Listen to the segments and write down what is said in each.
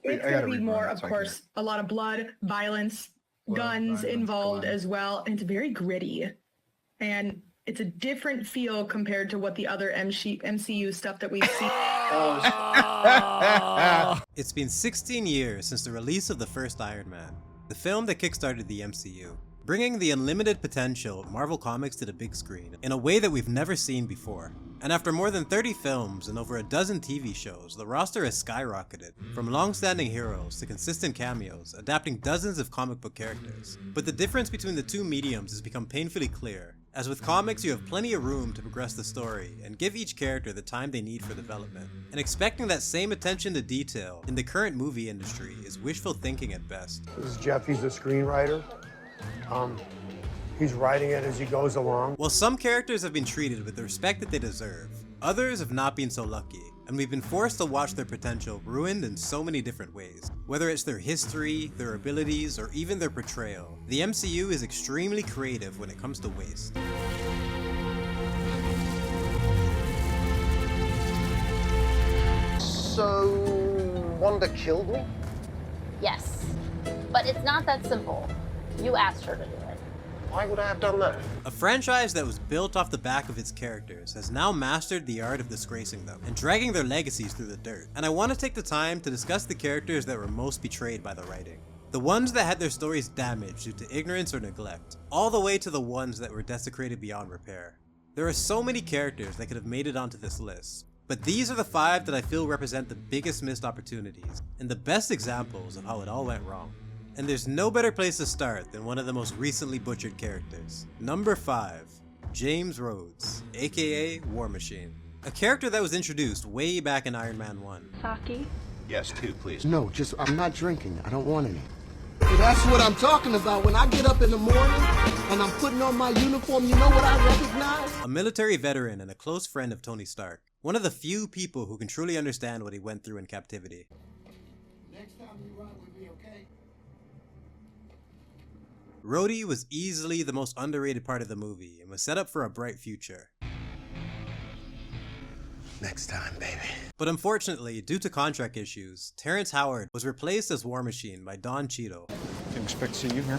It's going to be more, of course, a lot of blood, violence, guns involved as well. And it's very gritty. And it's a different feel compared to what the other MCU stuff that we've seen. It's been 16 years since the release of the first Iron Man, the film that kickstarted the MCU, bringing the unlimited potential of Marvel Comics to the big screen in a way that we've never seen before. And after more than 30 films and over a dozen TV shows, the roster has skyrocketed, from long-standing heroes to consistent cameos, adapting dozens of comic book characters. But the difference between the two mediums has become painfully clear, as with comics you have plenty of room to progress the story and give each character the time they need for development. And expecting that same attention to detail in the current movie industry is wishful thinking at best. This is Jeff, he's the screenwriter. He's writing it as he goes along. While some characters have been treated with the respect that they deserve, others have not been so lucky, and we've been forced to watch their potential ruined in so many different ways. Whether it's their history, their abilities, or even their portrayal, the MCU is extremely creative when it comes to waste. So, Wanda killed me? Yes, but it's not that simple. You asked her to do it. Why would I have done that? A franchise that was built off the back of its characters has now mastered the art of disgracing them and dragging their legacies through the dirt. And I want to take the time to discuss the characters that were most betrayed by the writing. The ones that had their stories damaged due to ignorance or neglect, all the way to the ones that were desecrated beyond repair. There are so many characters that could have made it onto this list, but these are the 5 that I feel represent the biggest missed opportunities and the best examples of how it all went wrong. And there's no better place to start than one of the most recently butchered characters. Number 5, James Rhodes, aka War Machine. A character that was introduced way back in Iron Man 1. Saki? Yes, 2, please. No, I'm not drinking. I don't want any. That's what I'm talking about. When I get up in the morning and I'm putting on my uniform, you know what I recognize? A military veteran and a close friend of Tony Stark. One of the few people who can truly understand what he went through in captivity. Next time you ride with me, okay? Rhodey was easily the most underrated part of the movie and was set up for a bright future. Next time, baby. But unfortunately, due to contract issues, Terrence Howard was replaced as War Machine by Don Cheadle. Didn't expect to see you here.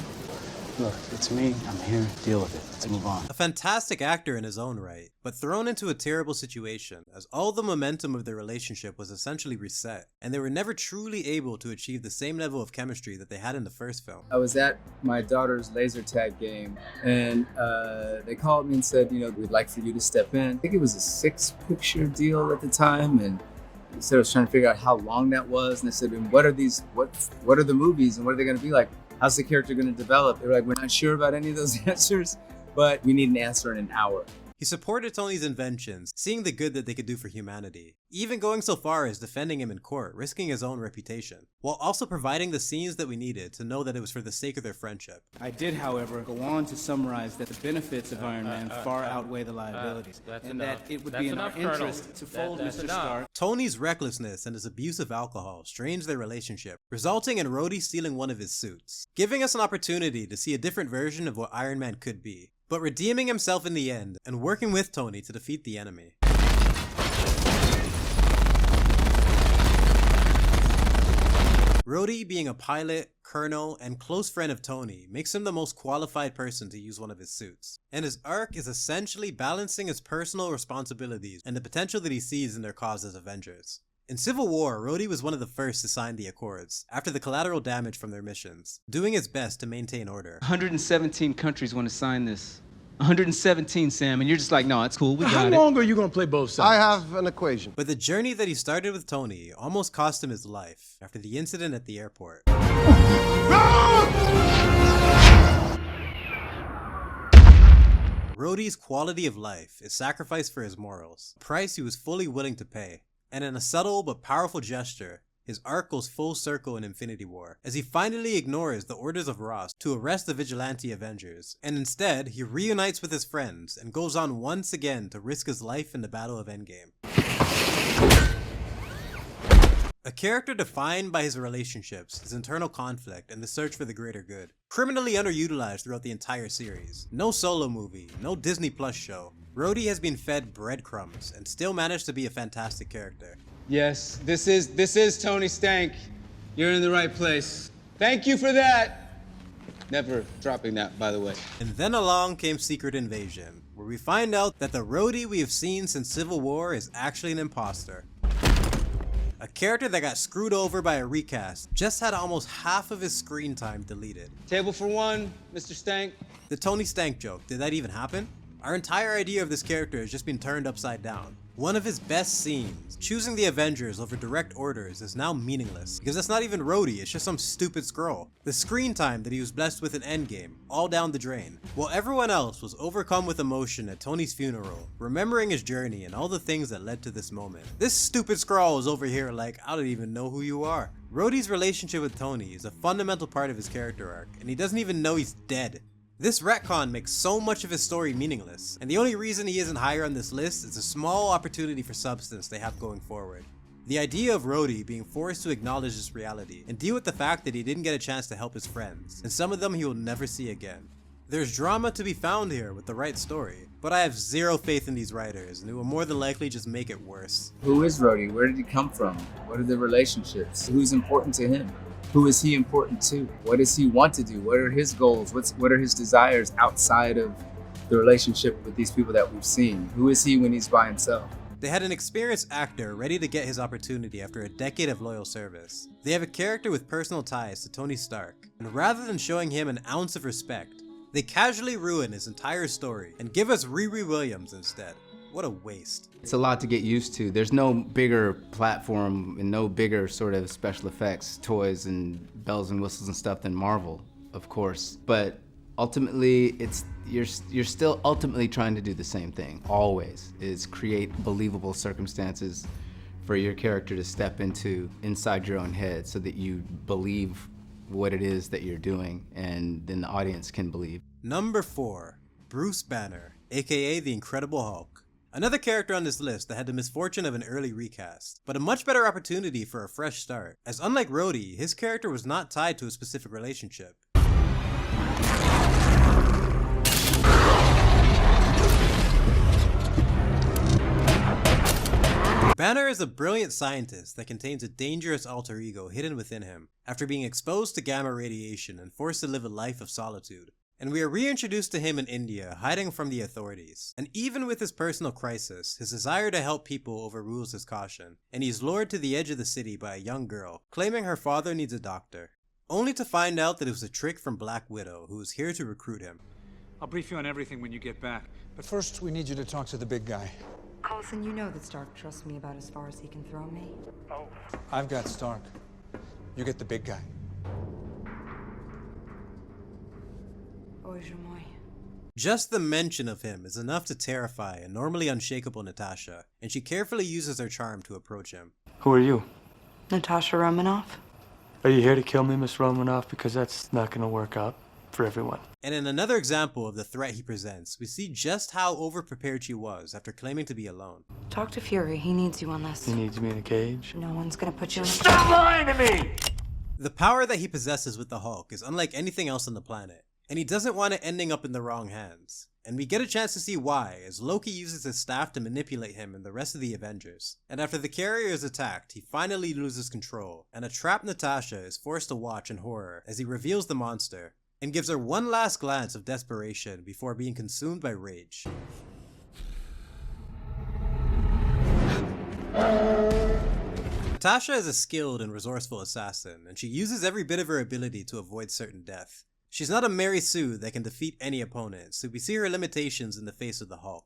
Look, it's me. I'm here. Deal with it. Let's move on. A fantastic actor in his own right, but thrown into a terrible situation as all the momentum of their relationship was essentially reset, and they were never truly able to achieve the same level of chemistry that they had in the first film. I was at my daughter's laser tag game, and they called me and said, you know, we'd like for you to step in. I think it was a 6-picture deal at the time, and he said I was trying to figure out how long that was, and I said, and what are these? What are the movies, and what are they going to be like? How's the character going to develop? They're like, we're not sure about any of those answers, but we need an answer in an hour. He supported Tony's inventions, seeing the good that they could do for humanity, even going so far as defending him in court, risking his own reputation, while also providing the scenes that we needed to know that it was for the sake of their friendship. I did, however, go on to summarize that the benefits of Iron Man far outweigh the liabilities, and that it would be in our interest to fold Mr. Stark. Tony's recklessness and his abuse of alcohol strained their relationship, resulting in Rhodey stealing one of his suits, giving us an opportunity to see a different version of what Iron Man could be, but redeeming himself in the end and working with Tony to defeat the enemy. Rhodey, being a pilot, colonel, and close friend of Tony, makes him the most qualified person to use one of his suits. And his arc is essentially balancing his personal responsibilities and the potential that he sees in their cause as Avengers. In Civil War, Rhodey was one of the first to sign the Accords, after the collateral damage from their missions, doing his best to maintain order. 117 countries want to sign this. 117, Sam, and you're just like, no, it's cool, we got it. How long are you going to play both sides? I have an equation. But the journey that he started with Tony almost cost him his life after the incident at the airport. Rhodey's quality of life is sacrificed for his morals, a price he was fully willing to pay. And in a subtle but powerful gesture, his arc goes full circle in Infinity War, as he finally ignores the orders of Ross to arrest the vigilante Avengers, and instead he reunites with his friends and goes on once again to risk his life in the Battle of Endgame. A character defined by his relationships, his internal conflict, and the search for the greater good. Criminally underutilized throughout the entire series. No solo movie, no Disney Plus show. Rhodey has been fed breadcrumbs and still managed to be a fantastic character. Yes, this is Tony Stank. You're in the right place. Thank you for that. Never dropping that, by the way. And then along came Secret Invasion, where we find out that the Rhodey we have seen since Civil War is actually an imposter. A character that got screwed over by a recast just had almost half of his screen time deleted. Table for one, Mr. Stank. The Tony Stank joke, did that even happen? Our entire idea of this character has just been turned upside down. One of his best scenes, choosing the Avengers over direct orders, is now meaningless, because that's not even Rhodey, it's just some stupid scroll. The screen time that he was blessed with in Endgame, all down the drain. While everyone else was overcome with emotion at Tony's funeral, remembering his journey and all the things that led to this moment. This stupid scroll is over here like, I don't even know who you are. Rhodey's relationship with Tony is a fundamental part of his character arc, and he doesn't even know he's dead. This retcon makes so much of his story meaningless, and the only reason he isn't higher on this list is a small opportunity for substance they have going forward. The idea of Rhodey being forced to acknowledge this reality and deal with the fact that he didn't get a chance to help his friends, and some of them he will never see again. There's drama to be found here with the right story, but I have zero faith in these writers, and it will more than likely just make it worse. Who is Rhodey? Where did he come from? What are the relationships? Who's important to him? Who is he important to? What does he want to do? What are his goals? What are his desires outside of the relationship with these people that we've seen? Who is he when he's by himself? They had an experienced actor ready to get his opportunity after a decade of loyal service. They have a character with personal ties to Tony Stark, and rather than showing him an ounce of respect, they casually ruin his entire story and give us Riri Williams instead. What a waste. It's a lot to get used to. There's no bigger platform and no bigger sort of special effects, toys and bells and whistles and stuff than Marvel, of course. But ultimately, you're still ultimately trying to do the same thing, always, is create believable circumstances for your character to step into inside your own head so that you believe what it is that you're doing, and then the audience can believe. Number 4, Bruce Banner, aka the Incredible Hulk. Another character on this list that had the misfortune of an early recast, but a much better opportunity for a fresh start, as unlike Rhodey, his character was not tied to a specific relationship. Banner is a brilliant scientist that contains a dangerous alter ego hidden within him, after being exposed to gamma radiation and forced to live a life of solitude. And we are reintroduced to him in India, hiding from the authorities. And even with his personal crisis, his desire to help people overrules his caution, and he is lured to the edge of the city by a young girl, claiming her father needs a doctor, only to find out that it was a trick from Black Widow, who was here to recruit him. I'll brief you on everything when you get back. But first, we need you to talk to the big guy. Coulson, you know that Stark trusts me about as far as he can throw me. Oh. I've got Stark. You get the big guy. Just the mention of him is enough to terrify a normally unshakable Natasha, and she carefully uses her charm to approach him. Who are you? Natasha Romanoff? Are you here to kill me, Miss Romanoff? Because that's not going to work out for everyone. And in another example of the threat he presents, we see just how overprepared she was after claiming to be alone. Talk to Fury. He needs you on this. He needs me in a cage? No one's going to put you in a cage. Stop lying to me! The power that he possesses with the Hulk is unlike anything else on the planet, and he doesn't want it ending up in the wrong hands. And we get a chance to see why, as Loki uses his staff to manipulate him and the rest of the Avengers. And after the carrier is attacked, he finally loses control, and a trapped Natasha is forced to watch in horror as he reveals the monster, and gives her one last glance of desperation before being consumed by rage. Natasha is a skilled and resourceful assassin, and she uses every bit of her ability to avoid certain death. She's not a Mary Sue that can defeat any opponent, so we see her limitations in the face of the Hulk.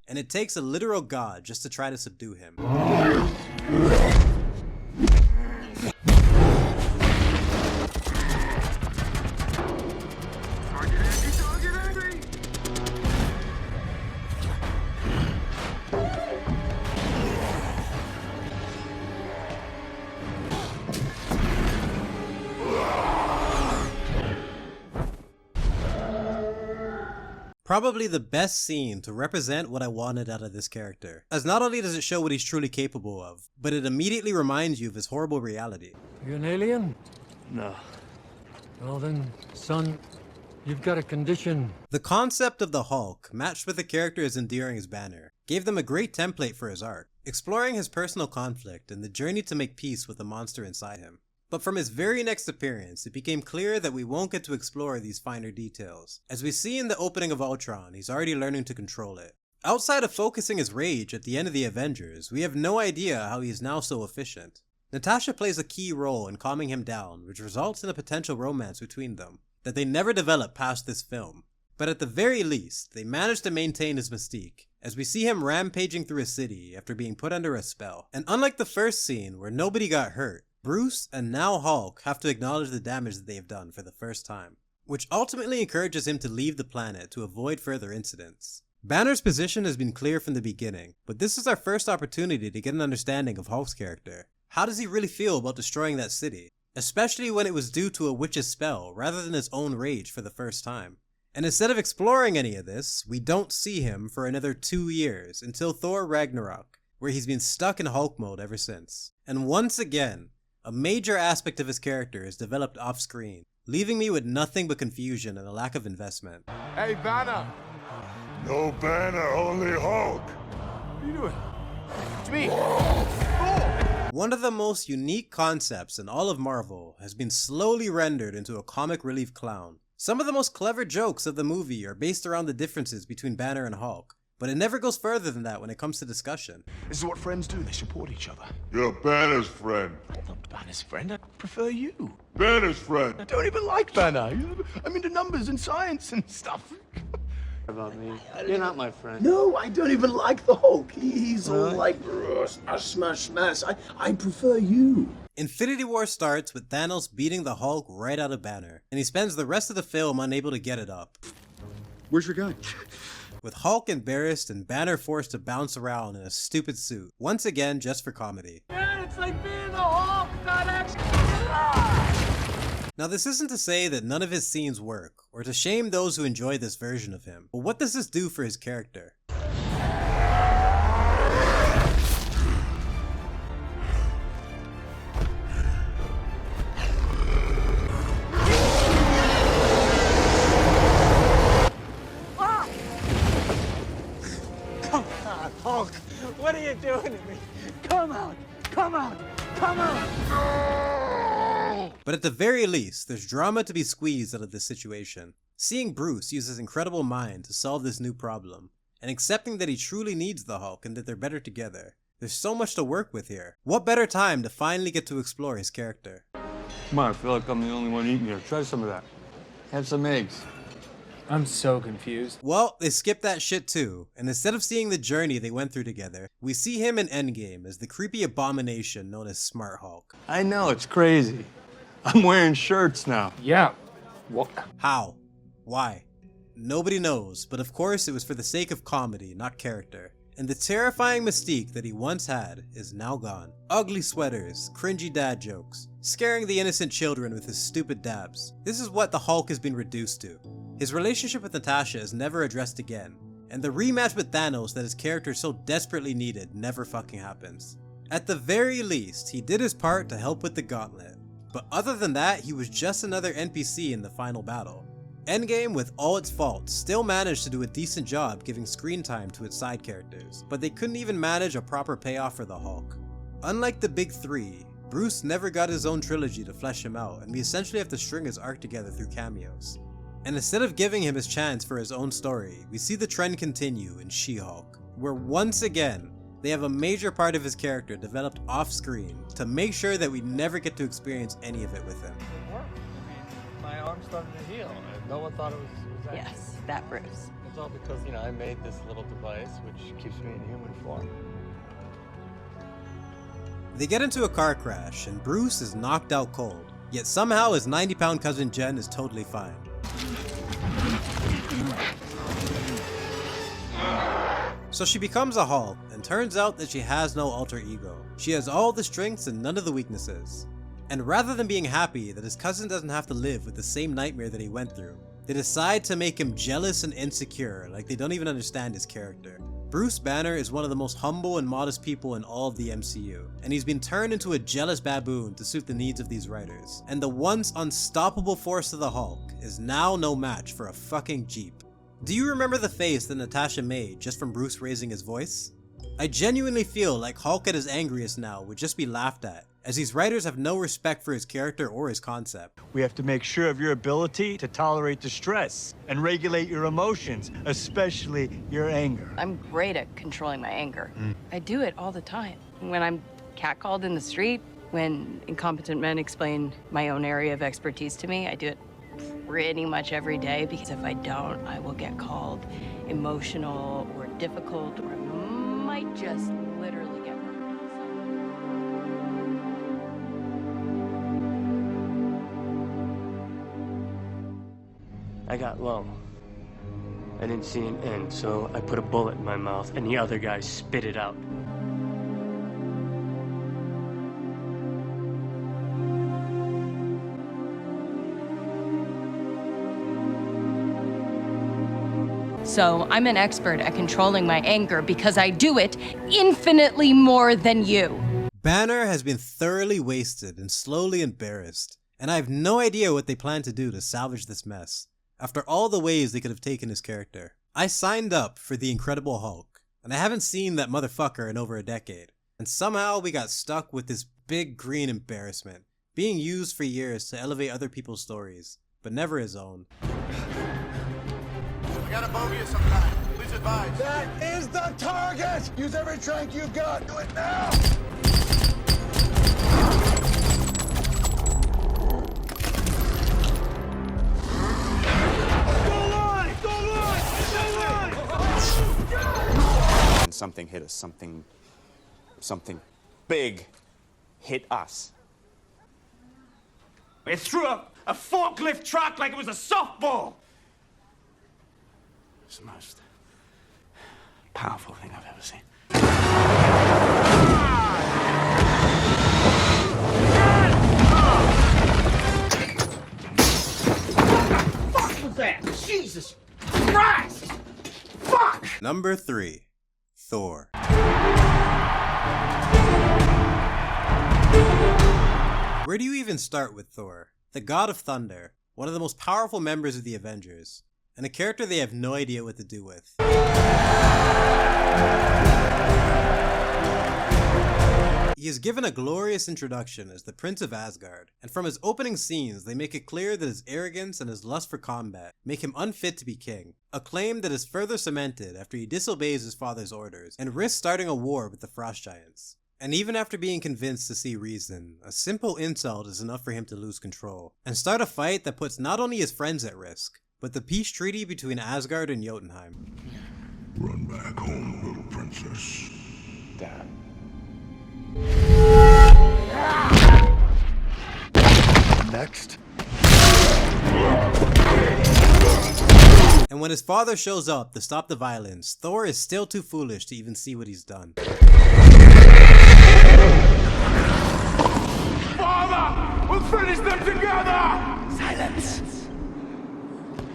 And it takes a literal god just to try to subdue him. Probably the best scene to represent what I wanted out of this character, as not only does it show what he's truly capable of, but it immediately reminds you of his horrible reality. You an alien? No. Well then, son, You've got a condition. The concept of the Hulk, matched with a character as endearing as Banner, gave them a great template for his arc, exploring his personal conflict and the journey to make peace with the monster inside him. But from his very next appearance, it became clear that we won't get to explore these finer details. As we see in the opening of Ultron, he's already learning to control it. Outside of focusing his rage at the end of the Avengers, we have no idea how he is now so efficient. Natasha plays a key role in calming him down, which results in a potential romance between them that they never develop past this film. But at the very least, they managed to maintain his mystique, as we see him rampaging through a city after being put under a spell. And unlike the first scene where nobody got hurt, Bruce and now Hulk have to acknowledge the damage that they have done for the first time, which ultimately encourages him to leave the planet to avoid further incidents. Banner's position has been clear from the beginning, but this is our first opportunity to get an understanding of Hulk's character. How does he really feel about destroying that city? Especially when it was due to a witch's spell rather than his own rage for the first time. And instead of exploring any of this, we don't see him for another 2 years until Thor Ragnarok, where he's been stuck in Hulk mode ever since. And once again, a major aspect of his character is developed off screen, leaving me with nothing but confusion and a lack of investment. Hey, Banner! No Banner, only Hulk! What are you doing? It's me! One of the most unique concepts in all of Marvel has been slowly rendered into a comic relief clown. Some of the most clever jokes of the movie are based around the differences between Banner and Hulk, but it never goes further than that when it comes to discussion. This is what friends do, they support each other. You're Banner's friend. I'm not Banner's friend, I prefer you. Banner's friend. I don't even like Banner. I'm into numbers and science and stuff. About me. You're not my friend. No, I don't even like the Hulk. He's all like, smash. I prefer you. Infinity War starts with Thanos beating the Hulk right out of Banner, and he spends the rest of the film unable to get it up. Where's your gun? With Hulk embarrassed and Banner forced to bounce around in a stupid suit, once again just for comedy. Man, it's like being the Hulk, not actually. Now this isn't to say that none of his scenes work, or to shame those who enjoy this version of him, but what does this do for his character? Come on, Hulk. What are you doing to me? Come out. Come out. Come out. But at the very least, there's drama to be squeezed out of this situation. Seeing Bruce use his incredible mind to solve this new problem, and accepting that he truly needs the Hulk and that they're better together. There's so much to work with here. What better time to finally get to explore his character? Come on, I feel like I'm the only one eating here. Try some of that. Have some eggs. I'm so confused. Well, they skipped that shit too, and instead of seeing the journey they went through together, we see him in Endgame as the creepy abomination known as Smart Hulk. I know, it's crazy. I'm wearing shirts now. Yeah. What? How? Why? Nobody knows, but of course it was for the sake of comedy, not character. And the terrifying mystique that he once had is now gone. Ugly sweaters, cringy dad jokes, scaring the innocent children with his stupid dabs. This is what the Hulk has been reduced to. His relationship with Natasha is never addressed again, and the rematch with Thanos that his character so desperately needed never fucking happens. At the very least, he did his part to help with the gauntlet, but other than that, he was just another NPC in the final battle. Endgame, with all its faults, still managed to do a decent job giving screen time to its side characters, but they couldn't even manage a proper payoff for the Hulk. Unlike the big three, Bruce never got his own trilogy to flesh him out, and we essentially have to string his arc together through cameos. And instead of giving him his chance for his own story, we see the trend continue in She-Hulk, where once again, they have a major part of his character developed off-screen to make sure that we never get to experience any of it with him. It worked. I mean, my arm started to heal. No one thought it was actually... Yes, that Bruce. It's all because, I made this little device which keeps me in human form. They get into a car crash and Bruce is knocked out cold, yet somehow his 90-pound cousin Jen is totally fine. So she becomes a Hulk, and turns out that she has no alter ego. She has all the strengths and none of the weaknesses. And rather than being happy that his cousin doesn't have to live with the same nightmare that he went through, they decide to make him jealous and insecure, like they don't even understand his character. Bruce Banner is one of the most humble and modest people in all of the MCU, and he's been turned into a jealous baboon to suit the needs of these writers. And the once unstoppable force of the Hulk is now no match for a fucking Jeep. Do you remember the face that Natasha made just from Bruce raising his voice? I genuinely feel like Hulk at his angriest now would just be laughed at, as these writers have no respect for his character or his concept. We have to make sure of your ability to tolerate distress and regulate your emotions, especially your anger. I'm great at controlling my anger. I do it all the time. When I'm catcalled in the street, when incompetent men explain my own area of expertise to me, I do it pretty much every day, because if I don't, I will get called emotional or difficult, or I might just literally get murdered. I got low. I didn't see an end, so I put a bullet in my mouth and the other guy spit it out. So I'm an expert at controlling my anger because I do it infinitely more than you. Banner has been thoroughly wasted and slowly embarrassed, and I have no idea what they plan to do to salvage this mess, after all the ways they could have taken his character. I signed up for the Incredible Hulk, and I haven't seen that motherfucker in over a decade, and somehow we got stuck with this big green embarrassment, being used for years to elevate other people's stories, but never his own. We got a bogey of some kind. Please advise. That is the target! Use every trank you've got. Do it now! Something hit us. Something big hit us. It threw a forklift truck like it was a softball. It's the most powerful thing I've ever seen. What was that? Jesus Christ! Fuck! Number 3. Thor. Where do you even start with Thor? The God of Thunder, one of the most powerful members of the Avengers, and a character they have no idea what to do with. He is given a glorious introduction as the Prince of Asgard, and from his opening scenes they make it clear that his arrogance and his lust for combat make him unfit to be king, a claim that is further cemented after he disobeys his father's orders and risks starting a war with the Frost Giants. And even after being convinced to see reason, a simple insult is enough for him to lose control, and start a fight that puts not only his friends at risk, but the peace treaty between Asgard and Jotunheim. Run back home, little princess. Dad. Next. And when his father shows up to stop the violence, Thor is still too foolish to even see what he's done. Father! We'll finish them together! Silence!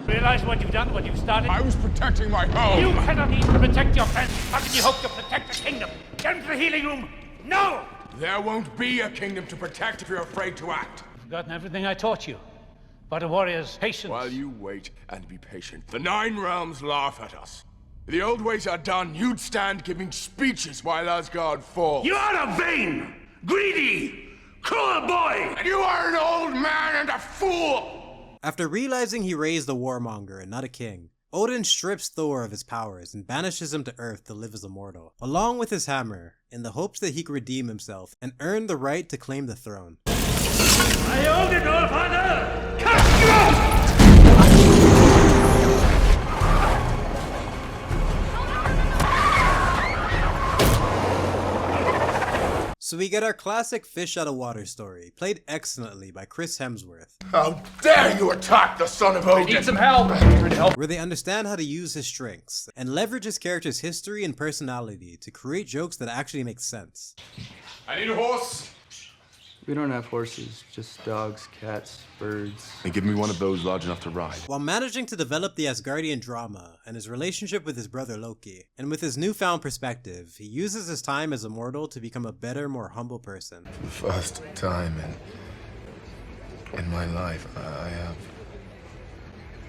Realize what you've done, what you've started? I was protecting my home. You cannot even protect your friends. How can you hope to protect the kingdom? Get into the healing room! No! There won't be a kingdom to protect if you're afraid to act. You've forgotten everything I taught you. But a warrior's patience. While you wait and be patient, the 9 realms laugh at us. The old ways are done. You'd stand giving speeches while Asgard falls. You are a vain, greedy, cruel boy! And you are an old man and a fool! After realizing he raised a warmonger and not a king, Odin strips Thor of his powers and banishes him to Earth to live as a mortal, along with his hammer, in the hopes that he could redeem himself and earn the right to claim the throne. I own it, all father! So we get our classic fish out of water story, played excellently by Chris Hemsworth. How dare you attack the son of Odin! I need some help! Where they understand how to use his strengths, and leverage his character's history and personality to create jokes that actually make sense. I need a horse. We don't have horses, just dogs, cats, birds. And give me one of those large enough to ride. While managing to develop the Asgardian drama and his relationship with his brother Loki, and with his newfound perspective, he uses his time as a mortal to become a better, more humble person. For the first time in my life, I have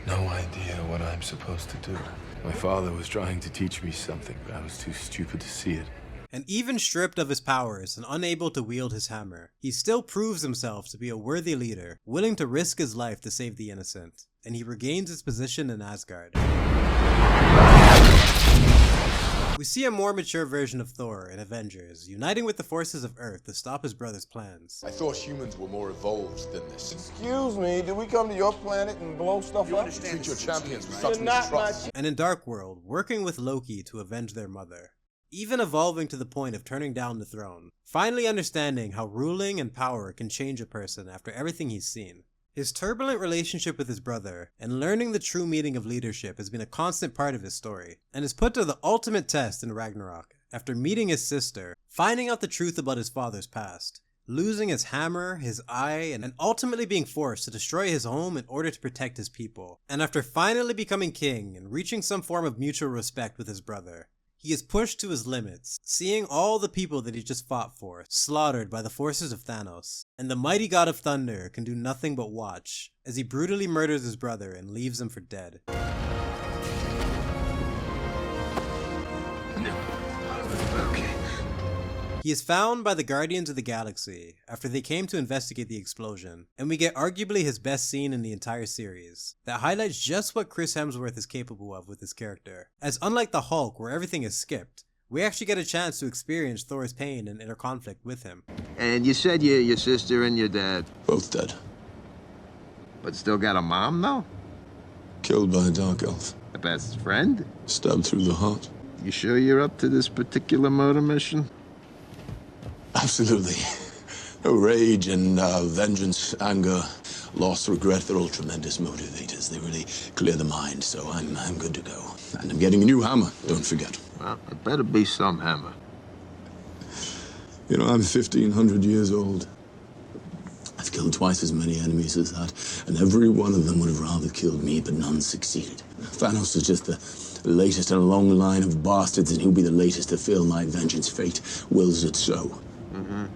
no idea what I'm supposed to do. My father was trying to teach me something, but I was too stupid to see it. And even stripped of his powers and unable to wield his hammer, he still proves himself to be a worthy leader, willing to risk his life to save the innocent, and he regains his position in Asgard. We see a more mature version of Thor in Avengers, uniting with the forces of Earth to stop his brother's plans. I thought humans were more evolved than this. Excuse me, did we come to your planet and blow stuff up? Treat your champions with You're such not mistrust. And in Dark World, working with Loki to avenge their mother. Even evolving to the point of turning down the throne. Finally understanding how ruling and power can change a person after everything he's seen. His turbulent relationship with his brother, and learning the true meaning of leadership has been a constant part of his story, and is put to the ultimate test in Ragnarok, after meeting his sister, finding out the truth about his father's past, losing his hammer, his eye, and ultimately being forced to destroy his home in order to protect his people. And after finally becoming king and reaching some form of mutual respect with his brother, he is pushed to his limits, seeing all the people that he just fought for slaughtered by the forces of Thanos. And the mighty god of thunder can do nothing but watch as he brutally murders his brother and leaves him for dead. He is found by the Guardians of the Galaxy after they came to investigate the explosion, and we get arguably his best scene in the entire series, that highlights just what Chris Hemsworth is capable of with his character. As unlike the Hulk where everything is skipped, we actually get a chance to experience Thor's pain and inner conflict with him. And you said your sister and your dad. Both dead. But still got a mom, though? Killed by a dark elf. A best friend? Stabbed through the heart. You sure you're up to this particular murder mission? Absolutely. Rage and vengeance, anger, loss, regret, they're all tremendous motivators. They really clear the mind, so I'm good to go. And I'm getting a new hammer, don't forget. Well, it better be some hammer. You know, I'm 1,500 years old. I've killed twice as many enemies as that, and every one of them would have rather killed me, but none succeeded. Thanos is just the latest in a long line of bastards, and he'll be the latest to feel my vengeance. Fate wills it so. Mm-hmm.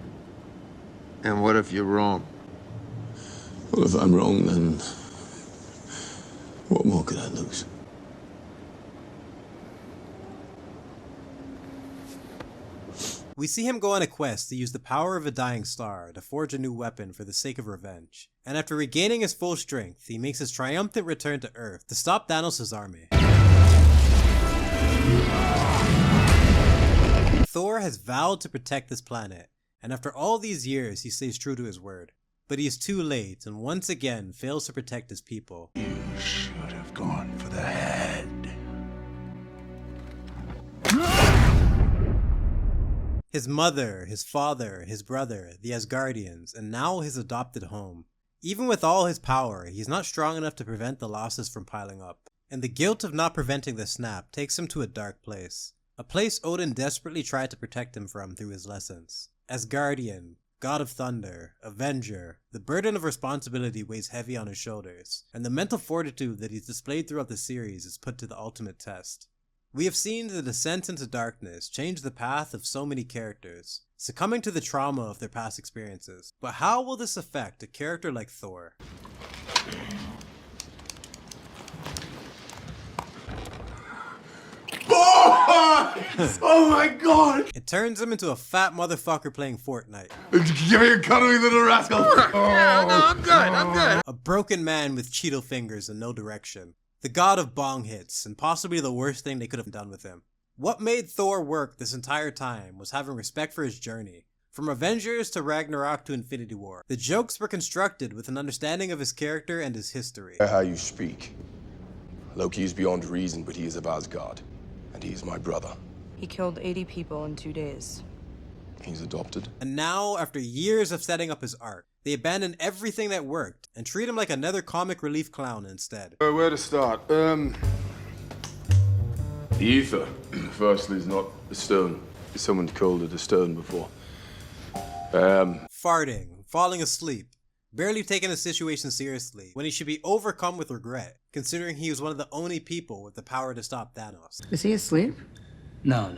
And what if you're wrong? Well, if I'm wrong, then what more could I lose? We see him go on a quest to use the power of a dying star to forge a new weapon for the sake of revenge. And after regaining his full strength, he makes his triumphant return to Earth to stop Thanos' army. Thor has vowed to protect this planet, and after all these years he stays true to his word. But he is too late and once again fails to protect his people. You should have gone for the head. His mother, his father, his brother, the Asgardians, and now his adopted home. Even with all his power, he's not strong enough to prevent the losses from piling up. And the guilt of not preventing the snap takes him to a dark place. A place Odin desperately tried to protect him from through his lessons. Asgardian, God of Thunder, Avenger, the burden of responsibility weighs heavy on his shoulders, and the mental fortitude that he's displayed throughout the series is put to the ultimate test. We have seen the descent into darkness change the path of so many characters, succumbing to the trauma of their past experiences. But how will this affect a character like Thor? Oh my god! It turns him into a fat motherfucker playing Fortnite. Give me a cuddly little rascal! Yeah, no, I'm good. A broken man with Cheeto fingers and no direction. The god of bong hits, and possibly the worst thing they could have done with him. What made Thor work this entire time was having respect for his journey. From Avengers to Ragnarok to Infinity War, the jokes were constructed with an understanding of his character and his history. How you speak. Loki is beyond reason, but he is of Asgard. And he is my brother. He killed 80 people in 2 days. He's adopted. And now, after years of setting up his arc, they abandon everything that worked and treat him like another comic relief clown instead. Where to start? The ether, firstly, is not a stone. Someone called it a stone before. Farting, falling asleep, barely taking the situation seriously when he should be overcome with regret, considering he was one of the only people with the power to stop Thanos. Is he asleep? No.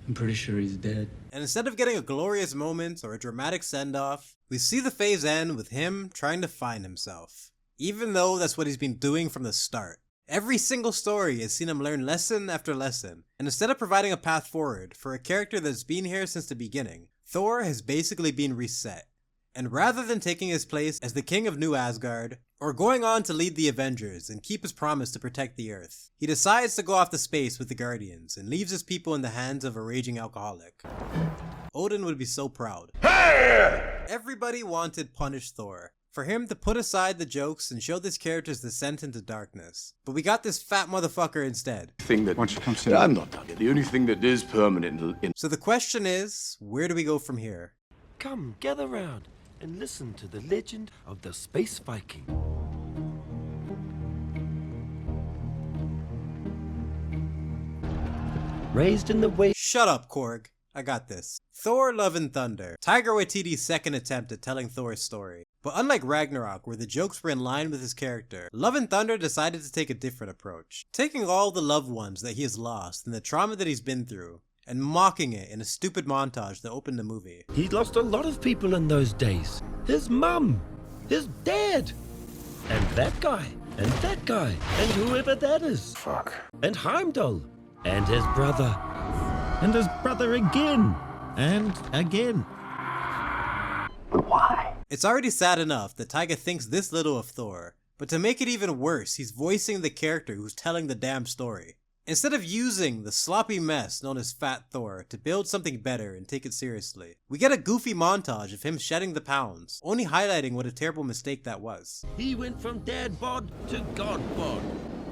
I'm pretty sure he's dead. And instead of getting a glorious moment or a dramatic send-off, we see the phase end with him trying to find himself. Even though that's what he's been doing from the start. Every single story has seen him learn lesson after lesson, and instead of providing a path forward for a character that's been here since the beginning, Thor has basically been reset. And rather than taking his place as the king of New Asgard, or going on to lead the Avengers and keep his promise to protect the Earth, he decides to go off to space with the Guardians and leaves his people in the hands of a raging alcoholic. Odin would be so proud. Everybody wanted Punish Thor, for him to put aside the jokes and show this character's descent into darkness. But we got this fat motherfucker instead. I'm not done yet. The only thing that is permanent So the question is, where do we go from here? Come, gather round and listen to the legend of the Space Viking. Raised in the way. Shut up, Korg. I got this. Thor Love and Thunder. Taika Waititi's second attempt at telling Thor's story. But unlike Ragnarok, where the jokes were in line with his character, Love and Thunder decided to take a different approach. Taking all the loved ones that he has lost and the trauma that he's been through, and mocking it in a stupid montage that opened the movie. He lost a lot of people in those days. His mum, his dad, and that guy, and that guy, and whoever that is. Fuck. And Heimdall, and his brother, and his brother again, and again. Why? It's already sad enough that Taika thinks this little of Thor, but to make it even worse, he's voicing the character who's telling the damn story. Instead of using the sloppy mess known as Fat Thor to build something better and take it seriously, we get a goofy montage of him shedding the pounds, only highlighting what a terrible mistake that was. He went from dad bod to god bod.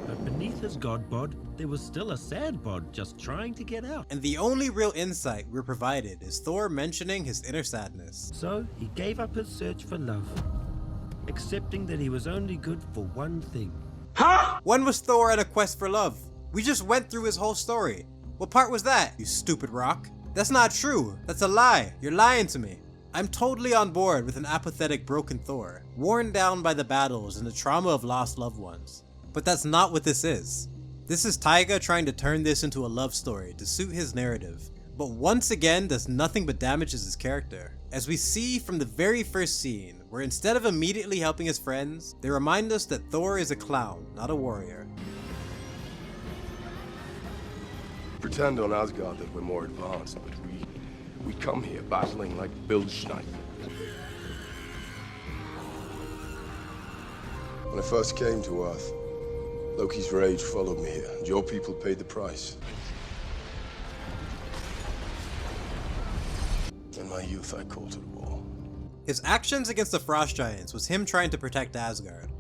But beneath his god bod, there was still a sad bod just trying to get out. And the only real insight we're provided is Thor mentioning his inner sadness. So he gave up his search for love, accepting that he was only good for one thing. Huh? When was Thor on a quest for love? We just went through his whole story. What part was that, you stupid rock? That's not true. That's a lie. You're lying to me. I'm totally on board with an apathetic broken Thor, worn down by the battles and the trauma of lost loved ones. But that's not what this is. This is Taika trying to turn this into a love story to suit his narrative, but once again does nothing but damages his character. As we see from the very first scene, where instead of immediately helping his friends, they remind us that Thor is a clown, not a warrior. Pretend on Asgard that we're more advanced, but we come here battling like Bildschneid. When I first came to Earth, Loki's rage followed me here, and your people paid the price. In my youth, I called it war. His actions against the Frost Giants was him trying to protect Asgard.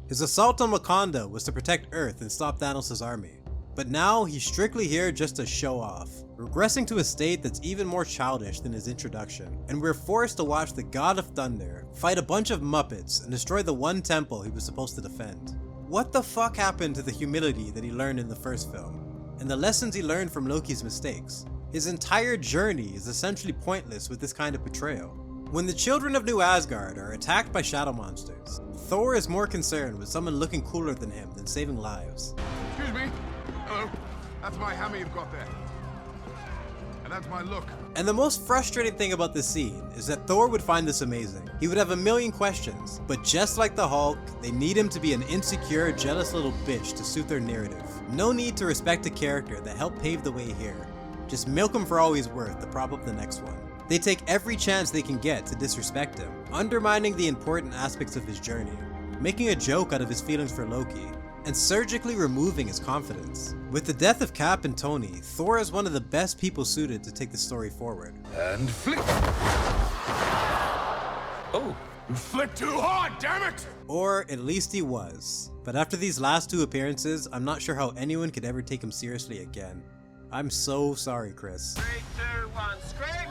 His assault on Wakanda was to protect Earth and stop Thanos' army. But now he's strictly here just to show off, regressing to a state that's even more childish than his introduction, and we're forced to watch the God of Thunder fight a bunch of Muppets and destroy the one temple he was supposed to defend. What the fuck happened to the humility that he learned in the first film, and the lessons he learned from Loki's mistakes? His entire journey is essentially pointless with this kind of betrayal. When the children of New Asgard are attacked by shadow monsters, Thor is more concerned with someone looking cooler than him than saving lives. Excuse me? Hello? That's my hammer you've got there. And that's my look. And the most frustrating thing about this scene is that Thor would find this amazing. He would have a million questions, but just like the Hulk, they need him to be an insecure, jealous little bitch to suit their narrative. No need to respect a character that helped pave the way here. Just milk him for all he's worth to prop up the next one. They take every chance they can get to disrespect him, undermining the important aspects of his journey, making a joke out of his feelings for Loki, and surgically removing his confidence. With the death of Cap and Tony, Thor is one of the best people suited to take the story forward. And flick! Oh, flick too hard, damn it! Or at least he was. But after these last two appearances, I'm not sure how anyone could ever take him seriously again. I'm so sorry, Chris. 3, 2, 1, scream!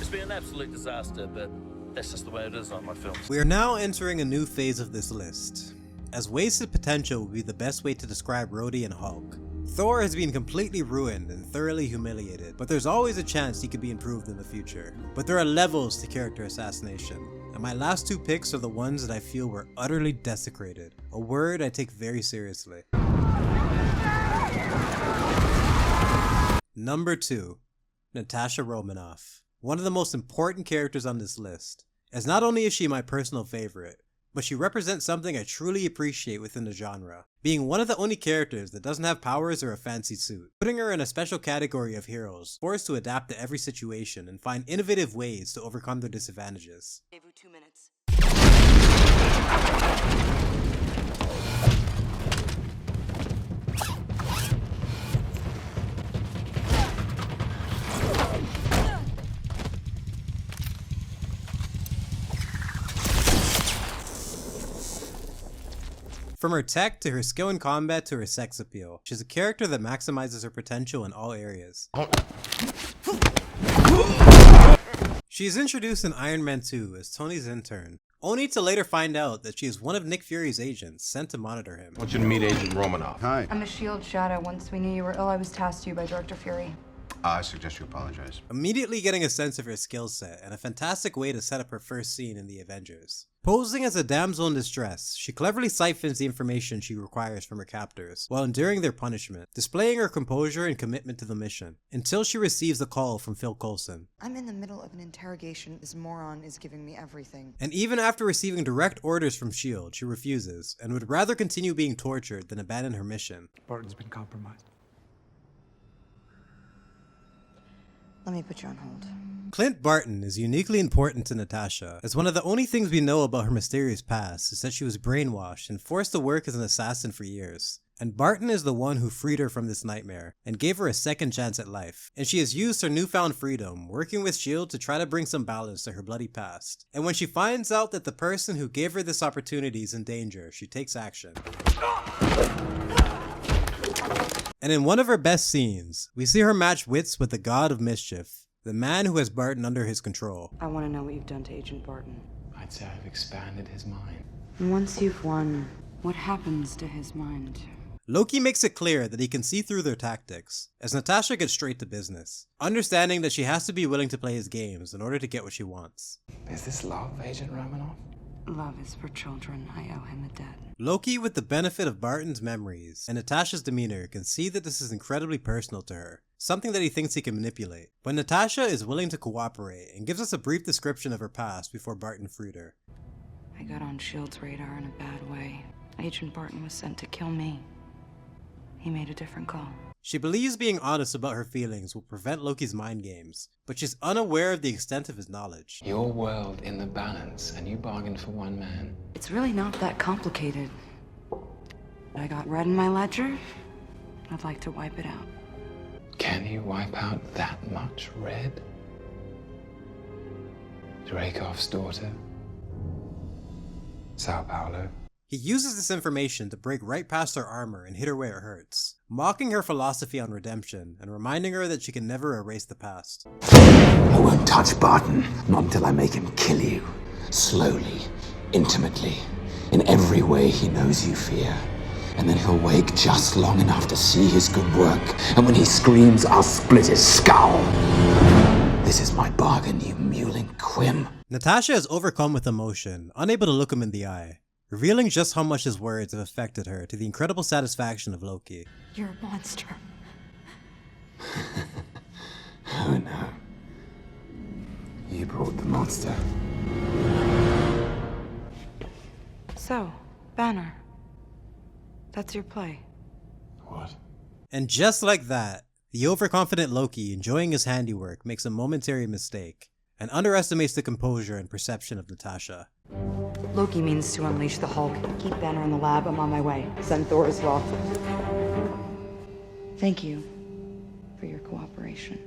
It's been an absolute disaster, but that's just the way it is on my films. We are now entering a new phase of this list, as wasted potential would be the best way to describe Rhodey and Hulk. Thor has been completely ruined and thoroughly humiliated, but there's always a chance he could be improved in the future. But there are levels to character assassination, and my last two picks are the ones that I feel were utterly desecrated, a word I take very seriously. Number 2. Natasha Romanoff. One of the most important characters on this list, as not only is she my personal favorite, but she represents something I truly appreciate within the genre, being one of the only characters that doesn't have powers or a fancy suit, putting her in a special category of heroes, forced to adapt to every situation and find innovative ways to overcome their disadvantages. Gave you 2 minutes. From her tech to her skill in combat to her sex appeal, she's a character that maximizes her potential in all areas. She is introduced in Iron Man 2 as Tony's intern, only to later find out that she is one of Nick Fury's agents sent to monitor him. I want you to meet Agent Romanoff. Hi. I'm a SHIELD shadow. Once we knew you were ill, I was tasked to you by Director Fury. I suggest you apologize. Immediately getting a sense of her skill set and a fantastic way to set up her first scene in the Avengers. Posing as a damsel in distress, she cleverly siphons the information she requires from her captors while enduring their punishment, displaying her composure and commitment to the mission, until she receives a call from Phil Coulson. I'm in the middle of an interrogation. This moron is giving me everything. And even after receiving direct orders from S.H.I.E.L.D., she refuses, and would rather continue being tortured than abandon her mission. Barton's been compromised. Let me put you on hold. Clint Barton is uniquely important to Natasha, as one of the only things we know about her mysterious past is that she was brainwashed and forced to work as an assassin for years. And Barton is the one who freed her from this nightmare, and gave her a second chance at life. And she has used her newfound freedom, working with S.H.I.E.L.D. to try to bring some balance to her bloody past. And when she finds out that the person who gave her this opportunity is in danger, she takes action. And in one of her best scenes, we see her match wits with the God of Mischief, the man who has Barton under his control. I want to know what you've done to Agent Barton. I'd say I've expanded his mind. And once you've won, what happens to his mind? Loki makes it clear that he can see through their tactics, as Natasha gets straight to business, understanding that she has to be willing to play his games in order to get what she wants. Is this love, Agent Romanoff? Love is for children. I owe him a debt. Loki, with the benefit of Barton's memories and Natasha's demeanor, can see that this is incredibly personal to her, something that he thinks he can manipulate. But Natasha is willing to cooperate and gives us a brief description of her past before Barton freed her. I got on S.H.I.E.L.D.'s radar in a bad way. Agent Barton was sent to kill me. He made a different call. She believes being honest about her feelings will prevent Loki's mind games, but she's unaware of the extent of his knowledge. Your world in the balance, and you bargained for one man. It's really not that complicated. I got red in my ledger. I'd like to wipe it out. Can you wipe out that much red? Dracov's daughter? Sao Paulo? He uses this information to break right past her armor and hit her where it hurts, mocking her philosophy on redemption and reminding her that she can never erase the past. I won't touch Barton, not until I make him kill you. Slowly, intimately, in every way he knows you fear. And then he'll wake just long enough to see his good work, and when he screams, I'll split his skull. This is my bargain, you mewling quim. Natasha is overcome with emotion, unable to look him in the eye, revealing just how much his words have affected her to the incredible satisfaction of Loki. You're a monster. Oh no. You brought the monster. So, Banner. That's your play. What? And just like that, the overconfident Loki, enjoying his handiwork, makes a momentary mistake and underestimates the composure and perception of Natasha. Loki means to unleash the Hulk. Keep Banner in the lab. I'm on my way. Send Thor as well. Thank you for your cooperation.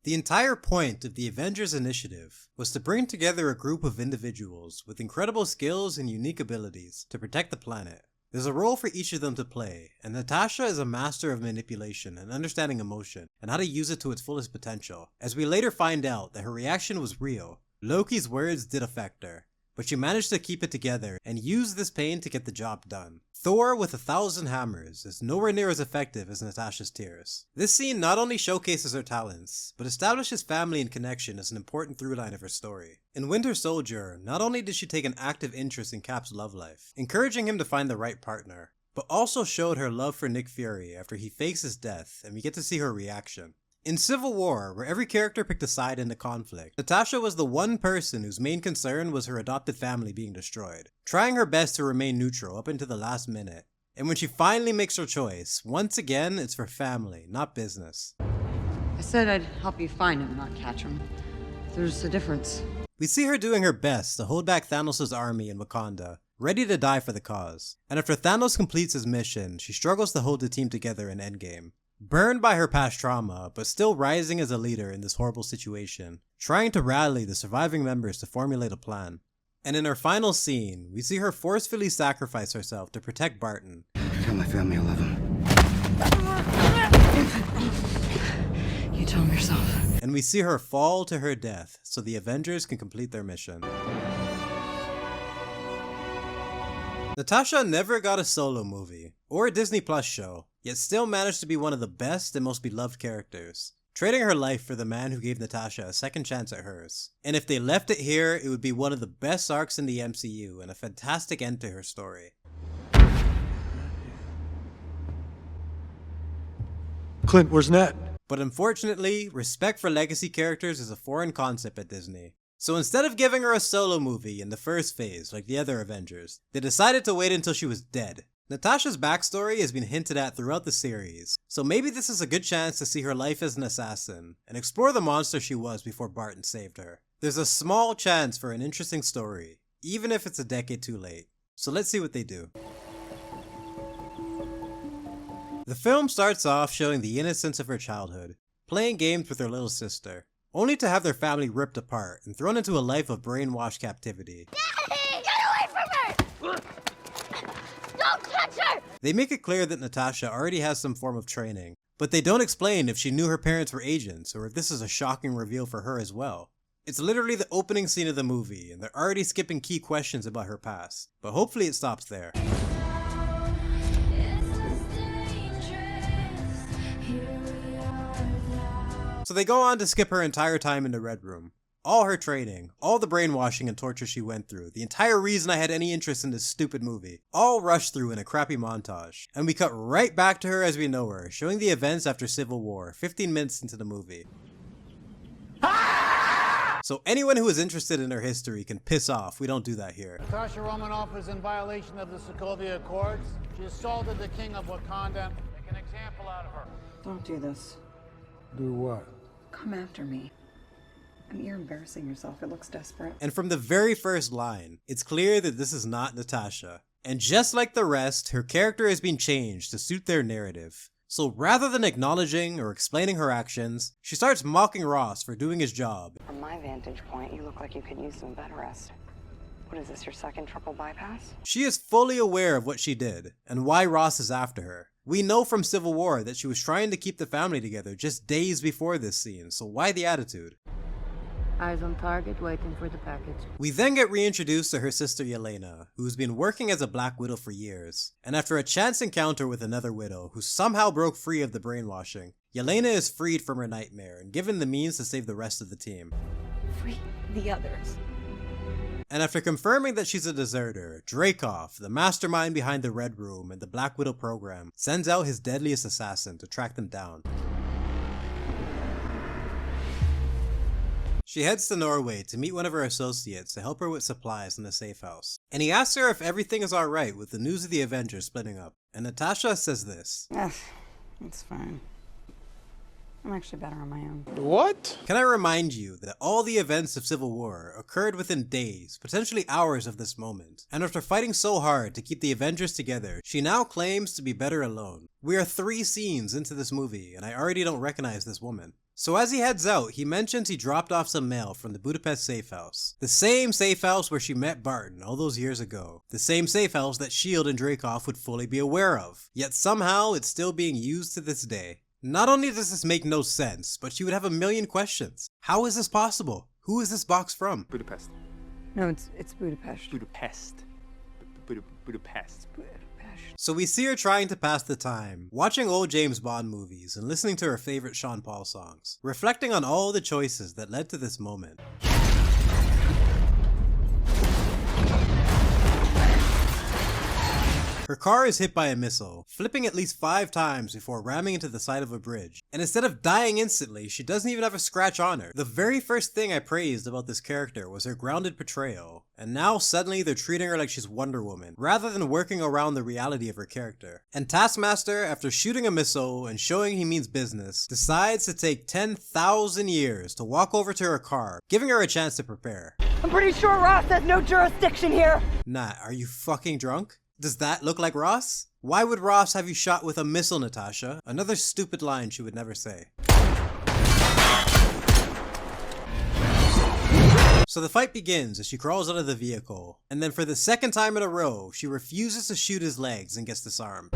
The entire point of the Avengers Initiative was to bring together a group of individuals with incredible skills and unique abilities to protect the planet. There's a role for each of them to play, and Natasha is a master of manipulation and understanding emotion, and how to use it to its fullest potential. As we later find out that her reaction was real, Loki's words did affect her, but she managed to keep it together and use this pain to get the job done. Thor with 1,000 hammers is nowhere near as effective as Natasha's tears. This scene not only showcases her talents, but establishes family and connection as an important through line of her story. In Winter Soldier, not only did she take an active interest in Cap's love life, encouraging him to find the right partner, but also showed her love for Nick Fury after he fakes his death, and we get to see her reaction. In Civil War, where every character picked a side in the conflict, Natasha was the one person whose main concern was her adopted family being destroyed, trying her best to remain neutral up until the last minute. And when she finally makes her choice, once again, it's for family, not business. I said I'd help you find him, not catch him. There's a difference. We see her doing her best to hold back Thanos' army in Wakanda, ready to die for the cause. And after Thanos completes his mission, she struggles to hold the team together in Endgame. Burned by her past trauma, but still rising as a leader in this horrible situation, trying to rally the surviving members to formulate a plan. And in her final scene, we see her forcefully sacrifice herself to protect Barton. Tell my family I love him. You tell him yourself. And we see her fall to her death so the Avengers can complete their mission. Natasha never got a solo movie, or a Disney Plus show, yet still managed to be one of the best and most beloved characters, trading her life for the man who gave Natasha a second chance at hers. And if they left it here, it would be one of the best arcs in the MCU and a fantastic end to her story. Clint, where's Nat? But unfortunately, respect for legacy characters is a foreign concept at Disney. So instead of giving her a solo movie in the first phase like the other Avengers, they decided to wait until she was dead. Natasha's backstory has been hinted at throughout the series, so maybe this is a good chance to see her life as an assassin, and explore the monster she was before Barton saved her. There's a small chance for an interesting story, even if it's a decade too late. So let's see what they do. The film starts off showing the innocence of her childhood, playing games with her little sister, only to have their family ripped apart and thrown into a life of brainwashed captivity. Daddy, get away from her! Don't touch her! They make it clear that Natasha already has some form of training, but they don't explain if she knew her parents were agents or if this is a shocking reveal for her as well. It's literally the opening scene of the movie, and they're already skipping key questions about her past, but hopefully it stops there. So they go on to skip her entire time in the Red Room. All her training, all the brainwashing and torture she went through, the entire reason I had any interest in this stupid movie, all rushed through in a crappy montage. And we cut right back to her as we know her, showing the events after Civil War, 15 minutes into the movie. So anyone who is interested in her history can piss off, we don't do that here. Natasha Romanoff is in violation of the Sokovia Accords. She assaulted the king of Wakanda. Make an example out of her. Don't do this. Do what? Come after me. I mean, you're embarrassing yourself. It looks desperate. And from the very first line, it's clear that this is not Natasha. And just like the rest, her character has been changed to suit their narrative. So rather than acknowledging or explaining her actions, she starts mocking Ross for doing his job. From my vantage point, you look like you could use some bed rest. What is this, your second triple bypass? She is fully aware of what she did, and why Ross is after her. We know from Civil War that she was trying to keep the family together just days before this scene, so why the attitude? Eyes on target, waiting for the package. We then get reintroduced to her sister Yelena, who's been working as a Black Widow for years, and after a chance encounter with another Widow who somehow broke free of the brainwashing, Yelena is freed from her nightmare and given the means to save the rest of the team. Free the others. And after confirming that she's a deserter, Dreykov, the mastermind behind the Red Room and the Black Widow program, sends out his deadliest assassin to track them down. She heads to Norway to meet one of her associates to help her with supplies in the safe house. And he asks her if everything is alright with the news of the Avengers splitting up. And Natasha says this. It's fine. I'm actually better on my own. What? Can I remind you that all the events of Civil War occurred within days, potentially hours of this moment. And after fighting so hard to keep the Avengers together, she now claims to be better alone. We are 3 scenes into this movie, and I already don't recognize this woman. So as he heads out, he mentions he dropped off some mail from the Budapest safe house. The same safe house where she met Barton all those years ago. The same safe house that S.H.I.E.L.D. and Dreykov would fully be aware of. Yet somehow it's still being used to this day. Not only does this make no sense, but she would have a million questions. How is this possible? Who is this box from? Budapest. No, it's Budapest. Budapest. Budapest. So we see her trying to pass the time, watching old James Bond movies and listening to her favorite Sean Paul songs, reflecting on all the choices that led to this moment. Her car is hit by a missile, flipping at least 5 times before ramming into the side of a bridge. And instead of dying instantly, she doesn't even have a scratch on her. The very first thing I praised about this character was her grounded portrayal. And now suddenly they're treating her like she's Wonder Woman, rather than working around the reality of her character. And Taskmaster, after shooting a missile and showing he means business, decides to take 10,000 years to walk over to her car, giving her a chance to prepare. I'm pretty sure Ross has no jurisdiction here. Nah, are you fucking drunk? Does that look like Ross? Why would Ross have you shot with a missile, Natasha? Another stupid line she would never say. So the fight begins as she crawls out of the vehicle, and then for the second time in a row, she refuses to shoot his legs and gets disarmed.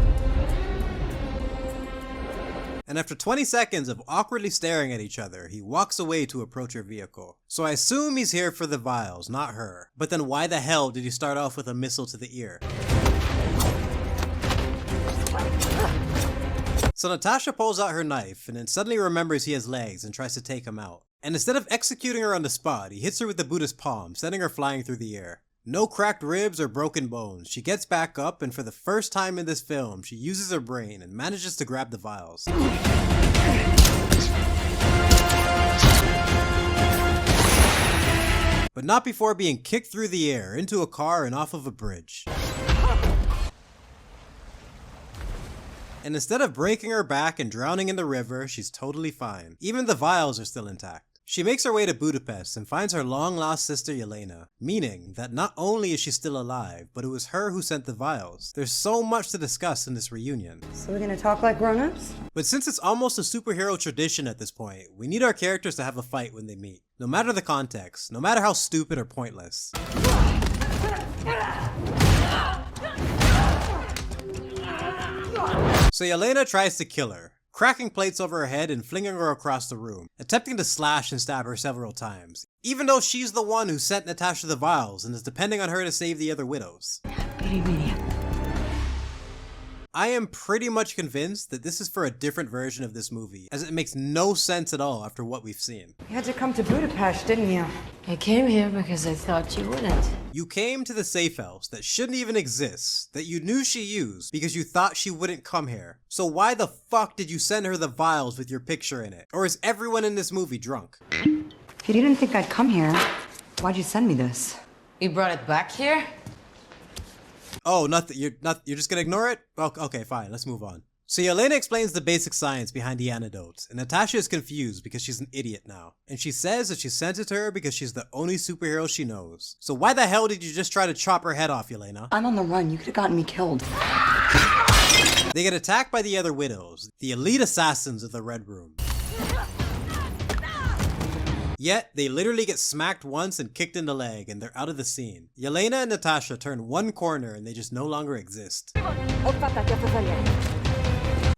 And after 20 seconds of awkwardly staring at each other, he walks away to approach her vehicle. So I assume he's here for the vials, not her. But then why the hell did he start off with a missile to the ear? So Natasha pulls out her knife and then suddenly remembers he has legs and tries to take him out. And instead of executing her on the spot, he hits her with the Buddhist palm, sending her flying through the air. No cracked ribs or broken bones. She gets back up, and for the first time in this film, she uses her brain and manages to grab the vials. But not before being kicked through the air, into a car and off of a bridge. And instead of breaking her back and drowning in the river, she's totally fine. Even the vials are still intact. She makes her way to Budapest and finds her long-lost sister Yelena, meaning that not only is she still alive, but it was her who sent the vials. There's so much to discuss in this reunion. So we're gonna talk like grown-ups? But since it's almost a superhero tradition at this point, we need our characters to have a fight when they meet. No matter the context, no matter how stupid or pointless. So Yelena tries to kill her, cracking plates over her head and flinging her across the room, attempting to slash and stab her several times, even though she's the one who sent Natasha the vials and is depending on her to save the other widows. I am pretty much convinced that this is for a different version of this movie, as it makes no sense at all after what we've seen. You had to come to Budapest, didn't you? I came here because I thought you wouldn't. You came to the safe house that shouldn't even exist, that you knew she used because you thought she wouldn't come here. So why the fuck did you send her the vials with your picture in it? Or is everyone in this movie drunk? If you didn't think I'd come here, why'd you send me this? You brought it back here? Oh, nothing. You're just gonna ignore it? Okay, fine. Let's move on. So Yelena explains the basic science behind the antidote, and Natasha is confused because she's an idiot now. And she says that she sent it to her because she's the only superhero she knows. So why the hell did you just try to chop her head off, Yelena? I'm on the run. You could have gotten me killed. They get attacked by the other widows, the elite assassins of the Red Room. Yet, they literally get smacked once and kicked in the leg, and they're out of the scene. Yelena and Natasha turn one corner and they just no longer exist.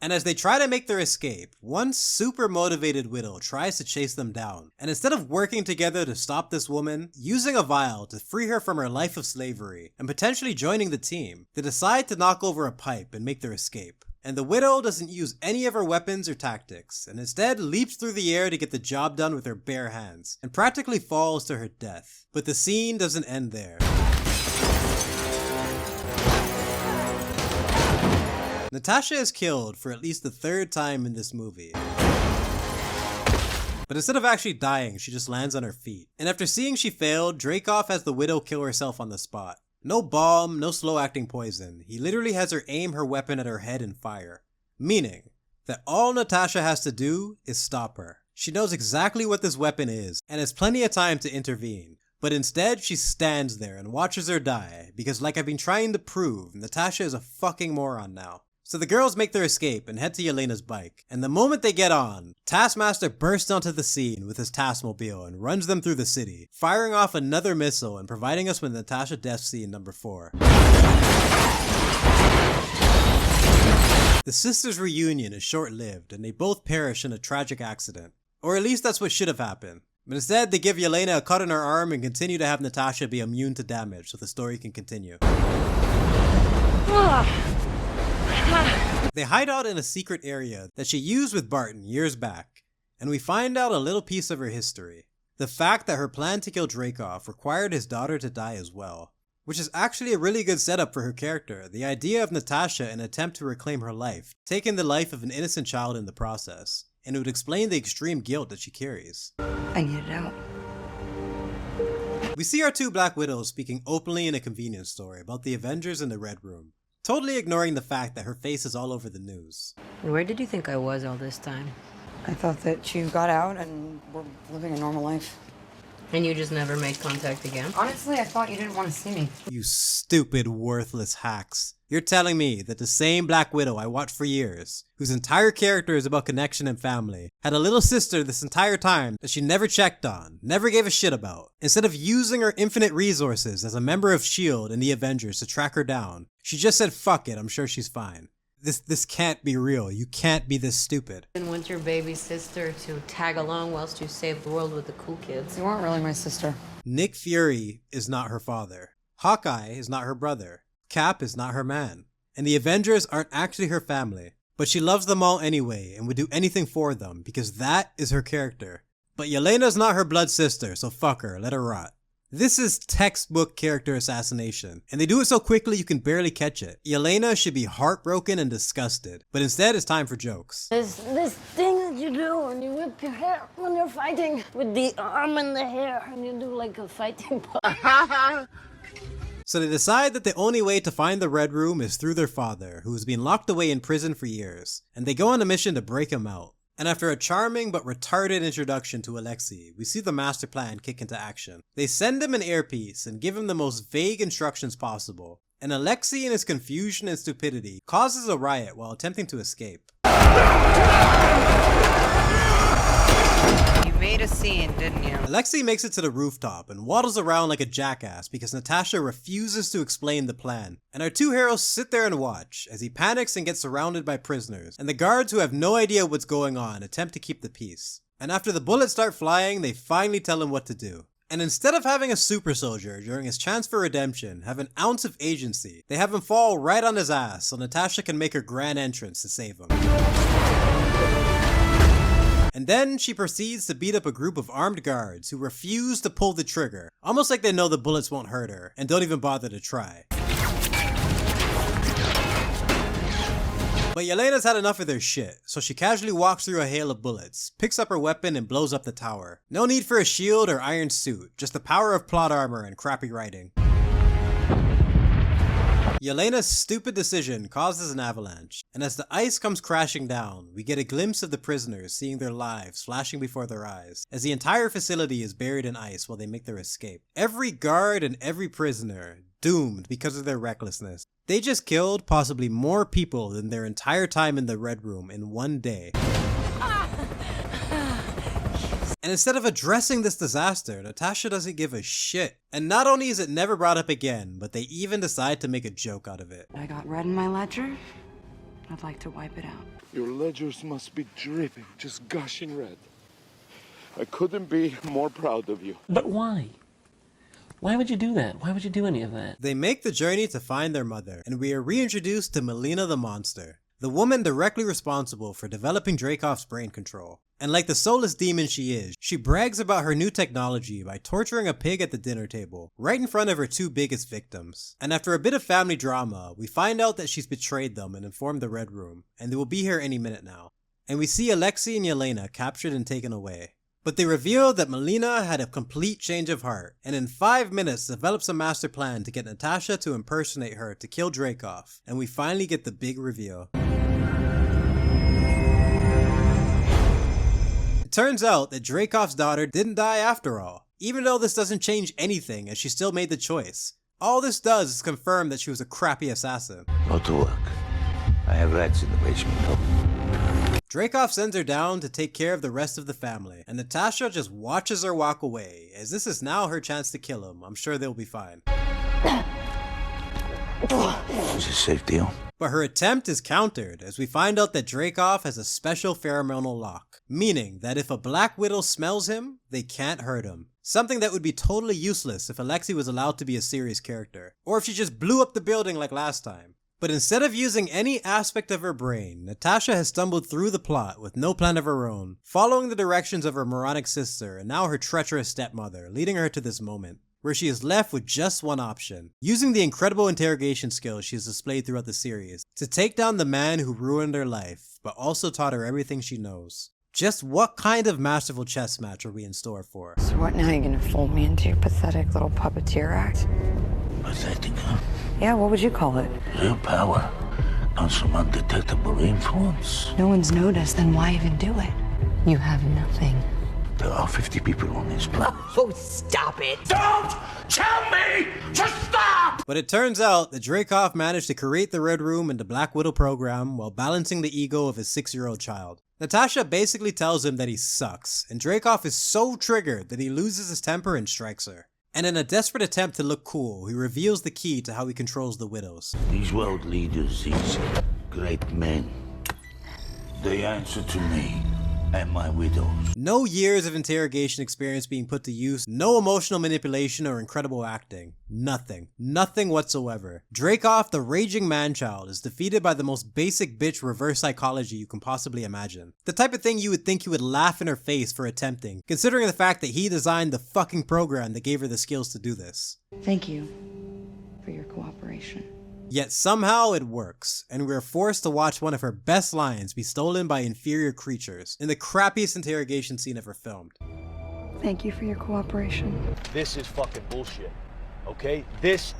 And as they try to make their escape, one super motivated widow tries to chase them down. And instead of working together to stop this woman, using a vial to free her from her life of slavery, and potentially joining the team, they decide to knock over a pipe and make their escape. And the widow doesn't use any of her weapons or tactics, and instead leaps through the air to get the job done with her bare hands, and practically falls to her death. But the scene doesn't end there. Natasha is killed for at least the 3rd time in this movie. But instead of actually dying, she just lands on her feet. And after seeing she failed, Dreykov has the widow kill herself on the spot. No bomb, no slow acting poison. He literally has her aim her weapon at her head and fire. Meaning that all Natasha has to do is stop her. She knows exactly what this weapon is and has plenty of time to intervene. But instead, she stands there and watches her die because, like I've been trying to prove, Natasha is a fucking moron now. So the girls make their escape and head to Yelena's bike, and the moment they get on, Taskmaster bursts onto the scene with his Taskmobile and runs them through the city, firing off another missile and providing us with Natasha death scene number 4. The sisters' reunion is short-lived and they both perish in a tragic accident. Or at least that's what should have happened. But instead, they give Yelena a cut on her arm and continue to have Natasha be immune to damage so the story can continue. They hide out in a secret area that she used with Barton years back, and we find out a little piece of her history. The fact that her plan to kill Dreykov required his daughter to die as well. Which is actually a really good setup for her character, the idea of Natasha in an attempt to reclaim her life, taking the life of an innocent child in the process, and it would explain the extreme guilt that she carries. I need it out. We see our two Black Widows speaking openly in a convenience store about the Avengers in the Red Room, totally ignoring the fact that her face is all over the news. Where did you think I was all this time? I thought that you got out and were living a normal life. And you just never made contact again? Honestly, I thought you didn't want to see me. You stupid, worthless hacks. You're telling me that the same Black Widow I watched for years, whose entire character is about connection and family, had a little sister this entire time that she never checked on, never gave a shit about. Instead of using her infinite resources as a member of S.H.I.E.L.D. and the Avengers to track her down, she just said fuck it, I'm sure she's fine. This can't be real. You can't be this stupid. And want your baby sister to tag along whilst you save the world with the cool kids. You weren't really my sister. Nick Fury is not her father. Hawkeye is not her brother. Cap is not her man. And the Avengers aren't actually her family. But she loves them all anyway and would do anything for them because that is her character. But Yelena's not her blood sister, so fuck her, let her rot. This is textbook character assassination, and they do it so quickly you can barely catch it. Yelena should be heartbroken and disgusted, but instead it's time for jokes. This thing that you do when you whip your hair when you're fighting with the arm and the hair, and you do like a fighting pose. So they decide that the only way to find the Red Room is through their father, who has been locked away in prison for years, and they go on a mission to break him out. And after a charming but retarded introduction to Alexei, we see the master plan kick into action. They send him an earpiece and give him the most vague instructions possible, and Alexei in his confusion and stupidity causes a riot while attempting to escape. You made a scene, didn't you? Alexei makes it to the rooftop and waddles around like a jackass because Natasha refuses to explain the plan, and our two heroes sit there and watch as he panics and gets surrounded by prisoners, and the guards who have no idea what's going on attempt to keep the peace. And after the bullets start flying, they finally tell him what to do. And instead of having a super soldier during his chance for redemption have an ounce of agency, they have him fall right on his ass so Natasha can make her grand entrance to save him. And then she proceeds to beat up a group of armed guards who refuse to pull the trigger, almost like they know the bullets won't hurt her, and don't even bother to try. But Yelena's had enough of their shit, so she casually walks through a hail of bullets, picks up her weapon and blows up the tower. No need for a shield or iron suit, just the power of plot armor and crappy writing. Yelena's stupid decision causes an avalanche, and as the ice comes crashing down, we get a glimpse of the prisoners seeing their lives flashing before their eyes, as the entire facility is buried in ice while they make their escape. Every guard and every prisoner, doomed because of their recklessness. They just killed possibly more people than their entire time in the Red Room in one day. And instead of addressing this disaster, Natasha doesn't give a shit. And not only is it never brought up again, but they even decide to make a joke out of it. I got red in my ledger. I'd like to wipe it out. Your ledgers must be dripping, just gushing red. I couldn't be more proud of you. But why? Why would you do that? Why would you do any of that? They make the journey to find their mother, and we are reintroduced to Melina the Monster, the woman directly responsible for developing Dreykov's brain control. And like the soulless demon she is, she brags about her new technology by torturing a pig at the dinner table, right in front of her two biggest victims. And after a bit of family drama, we find out that she's betrayed them and informed the Red Room, and they will be here any minute now. And we see Alexei and Yelena captured and taken away. But they reveal that Melina had a complete change of heart, and in 5 minutes develops a master plan to get Natasha to impersonate her to kill Dreykov, and we finally get the big reveal. It turns out that Dreykov's daughter didn't die after all, even though this doesn't change anything as she still made the choice. All this does is confirm that she was a crappy assassin. Go to work. I have rats in the basement. Dreykov sends her down to take care of the rest of the family, and Natasha just watches her walk away, as this is now her chance to kill him. I'm sure they'll be fine. It's a safe deal. But her attempt is countered as we find out that Dreykov has a special pheromonal lock, meaning that if a Black Widow smells him, they can't hurt him. Something that would be totally useless if Alexei was allowed to be a serious character, or if she just blew up the building like last time. But instead of using any aspect of her brain, Natasha has stumbled through the plot with no plan of her own, following the directions of her moronic sister and now her treacherous stepmother, leading her to this moment, where she is left with just one option, using the incredible interrogation skills she has displayed throughout the series, to take down the man who ruined her life, but also taught her everything she knows. Just what kind of masterful chess match are we in store for? So what now? You're gonna fold me into your pathetic little puppeteer act? Pathetic, huh? Yeah, what would you call it? Real power on some undetectable influence. No one's noticed, then why even do it? You have nothing. There are 50 people on this planet. Oh, stop it! Don't tell me to stop! But it turns out that Dreykov managed to create the Red Room and the Black Widow program while balancing the ego of his 6-year-old child. Natasha basically tells him that he sucks, and Dreykov is so triggered that he loses his temper and strikes her. And in a desperate attempt to look cool, he reveals the key to how he controls the widows. These world leaders, these great men, they answer to me and my widows. No years of interrogation experience being put to use, no emotional manipulation or incredible acting. Nothing. Nothing whatsoever. Dreykov, the raging man-child, is defeated by the most basic bitch reverse psychology you can possibly imagine. The type of thing you would think he would laugh in her face for attempting, considering the fact that he designed the fucking program that gave her the skills to do this. Thank you for your cooperation. Yet somehow it works, and we're forced to watch one of her best lines be stolen by inferior creatures in the crappiest interrogation scene ever filmed. Thank you for your cooperation. This is fucking bullshit, okay? These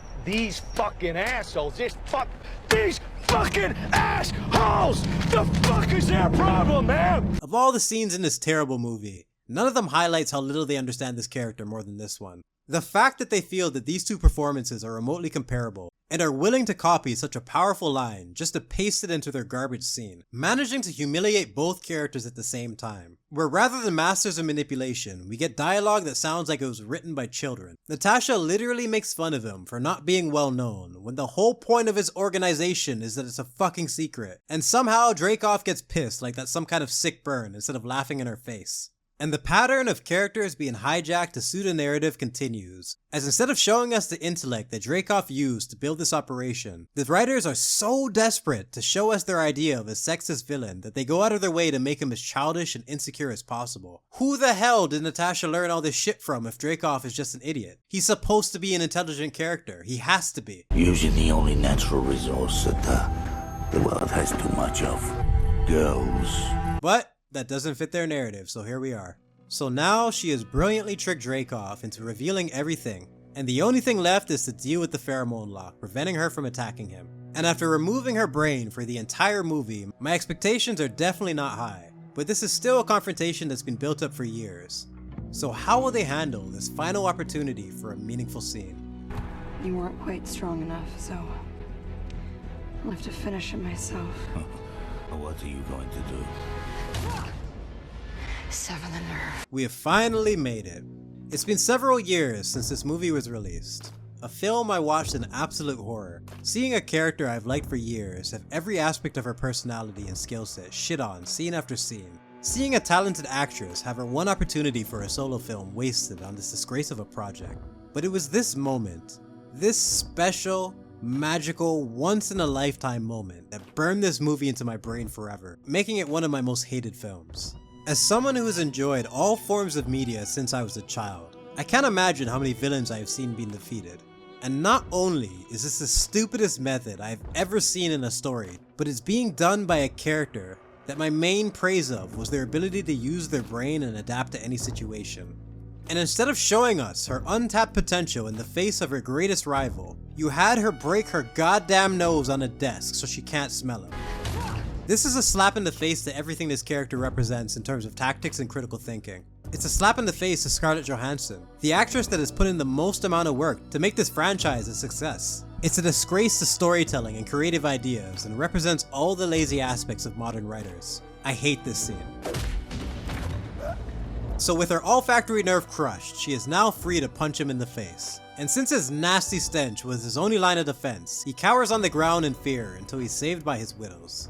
fucking assholes, these fucking assholes! The fuck is their problem, man? Of all the scenes in this terrible movie, none of them highlights how little they understand this character more than this one. The fact that they feel that these two performances are remotely comparable and are willing to copy such a powerful line just to paste it into their garbage scene, managing to humiliate both characters at the same time. Where rather than masters of manipulation, we get dialogue that sounds like it was written by children. Natasha literally makes fun of him for not being well known, when the whole point of his organization is that it's a fucking secret, and somehow Dreykov gets pissed like that's some kind of sick burn instead of laughing in her face. And the pattern of characters being hijacked to suit a narrative continues, as instead of showing us the intellect that Dreykov used to build this operation, the writers are so desperate to show us their idea of a sexist villain that they go out of their way to make him as childish and insecure as possible. Who the hell did Natasha learn all this shit from if Dreykov is just an idiot? He's supposed to be an intelligent character. He has to be. Using the only natural resource that the world has too much of. Girls. But that doesn't fit their narrative, so here we are. So now she has brilliantly tricked Dreykov into revealing everything, and the only thing left is to deal with the pheromone lock, preventing her from attacking him. And after removing her brain for the entire movie, my expectations are definitely not high, but this is still a confrontation that's been built up for years. So how will they handle this final opportunity for a meaningful scene? You weren't quite strong enough, so I'll have to finish it myself. What are you going to do? Sever the nerve. We have finally made it. It's been several years since this movie was released. A film I watched in absolute horror. Seeing a character I've liked for years have every aspect of her personality and skill set shit on scene after scene. Seeing a talented actress have her one opportunity for a solo film wasted on this disgrace of a project. But it was this moment, this special, magical, once-in-a-lifetime moment that burned this movie into my brain forever, making it one of my most hated films. As someone who has enjoyed all forms of media since I was a child, I can't imagine how many villains I have seen being defeated. And not only is this the stupidest method I have ever seen in a story, but it's being done by a character that my main praise of was their ability to use their brain and adapt to any situation. And instead of showing us her untapped potential in the face of her greatest rival, you had her break her goddamn nose on a desk so she can't smell him. This is a slap in the face to everything this character represents in terms of tactics and critical thinking. It's a slap in the face to Scarlett Johansson, the actress that has put in the most amount of work to make this franchise a success. It's a disgrace to storytelling and creative ideas and represents all the lazy aspects of modern writers. I hate this scene. So with her olfactory nerve crushed, she is now free to punch him in the face. And since his nasty stench was his only line of defense, he cowers on the ground in fear until he's saved by his widows.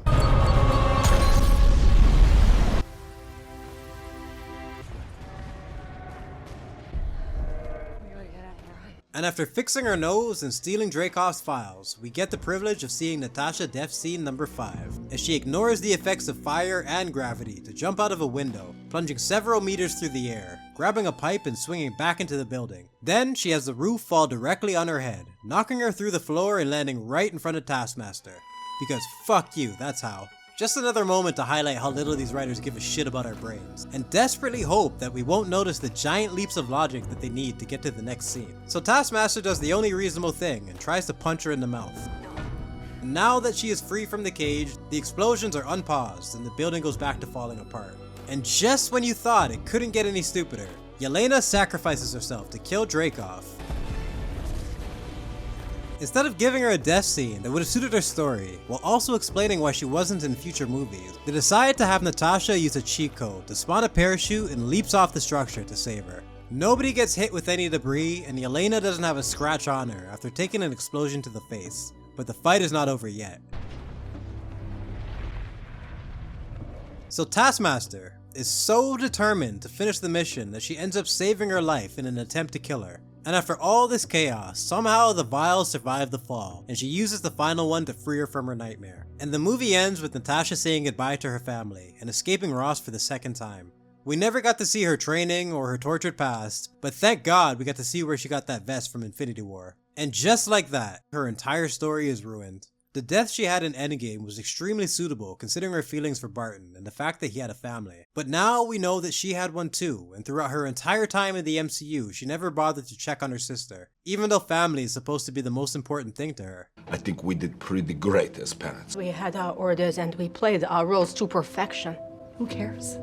And after fixing her nose and stealing Dreykov's files, we get the privilege of seeing Natasha death scene number 5, as she ignores the effects of fire and gravity to jump out of a window, plunging several meters through the air, grabbing a pipe and swinging back into the building. Then she has the roof fall directly on her head, knocking her through the floor and landing right in front of Taskmaster. Because fuck you, that's how. Just another moment to highlight how little these writers give a shit about our brains, and desperately hope that we won't notice the giant leaps of logic that they need to get to the next scene. So Taskmaster does the only reasonable thing and tries to punch her in the mouth. Now that she is free from the cage, the explosions are unpaused and the building goes back to falling apart. And just when you thought it couldn't get any stupider, Yelena sacrifices herself to kill Dreykov. Instead of giving her a death scene that would have suited her story, while also explaining why she wasn't in future movies, they decided to have Natasha use a cheat code to spawn a parachute and leaps off the structure to save her. Nobody gets hit with any debris, and Yelena doesn't have a scratch on her after taking an explosion to the face. But the fight is not over yet. So Taskmaster is so determined to finish the mission that she ends up saving her life in an attempt to kill her. And after all this chaos, somehow the vials survive the fall, and she uses the final one to free her from her nightmare. And the movie ends with Natasha saying goodbye to her family, and escaping Ross for the second time. We never got to see her training or her tortured past, but thank God we got to see where she got that vest from Infinity War. And just like that, her entire story is ruined. The death she had in Endgame was extremely suitable considering her feelings for Barton and the fact that he had a family. But now we know that she had one too, and throughout her entire time in the MCU, she never bothered to check on her sister, even though family is supposed to be the most important thing to her. I think we did pretty great as parents. We had our orders and we played our roles to perfection. Who cares?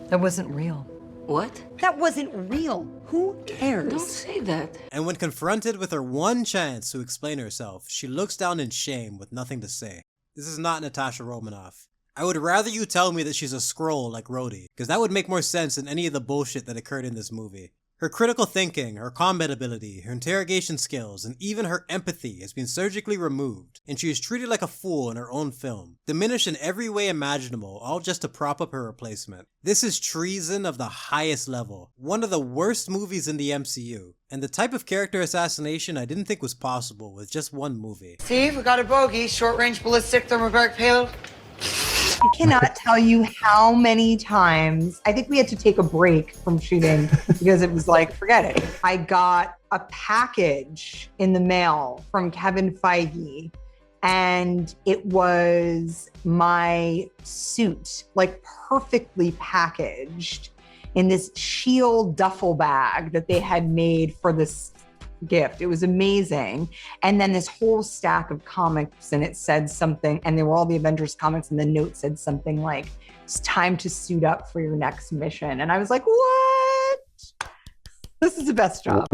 That wasn't real. What? That wasn't real. Who cares? Don't say that. And when confronted with her one chance to explain herself, she looks down in shame with nothing to say. This is not Natasha Romanoff. I would rather you tell me that she's a Skrull like Rhodey, because that would make more sense than any of the bullshit that occurred in this movie. Her critical thinking, her combat ability, her interrogation skills, and even her empathy has been surgically removed, and she is treated like a fool in her own film, diminished in every way imaginable, all just to prop up her replacement. This is treason of the highest level, one of the worst movies in the MCU, and the type of character assassination I didn't think was possible with just one movie. Steve, we got a bogey. Short-range ballistic thermobaric payload. I cannot tell you how many times, I think we had to take a break from shooting because it was like, forget it. I got a package in the mail from Kevin Feige, and it was my suit, like perfectly packaged in this Shield duffel bag that they had made for this gift. It was amazing. And then this whole stack of comics, and it said something, and they were all the Avengers comics, and the note said something like, it's time to suit up for your next mission. And I was like, what? This is the best job.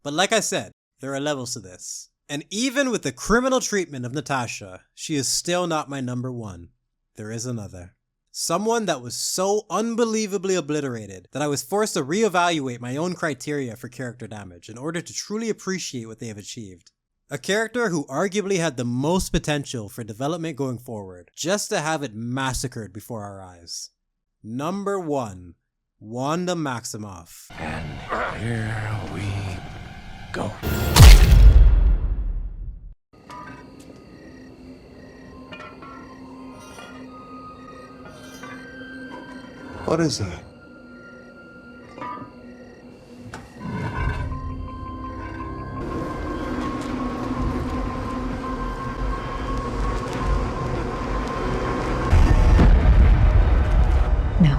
But like I said, there are levels to this. And even with the criminal treatment of Natasha, she is still not my number one. There is another. Someone that was so unbelievably obliterated that I was forced to reevaluate my own criteria for character damage in order to truly appreciate what they have achieved. A character who arguably had the most potential for development going forward, just to have it massacred before our eyes. Number 1, Wanda Maximoff. And here we go. What is that? No.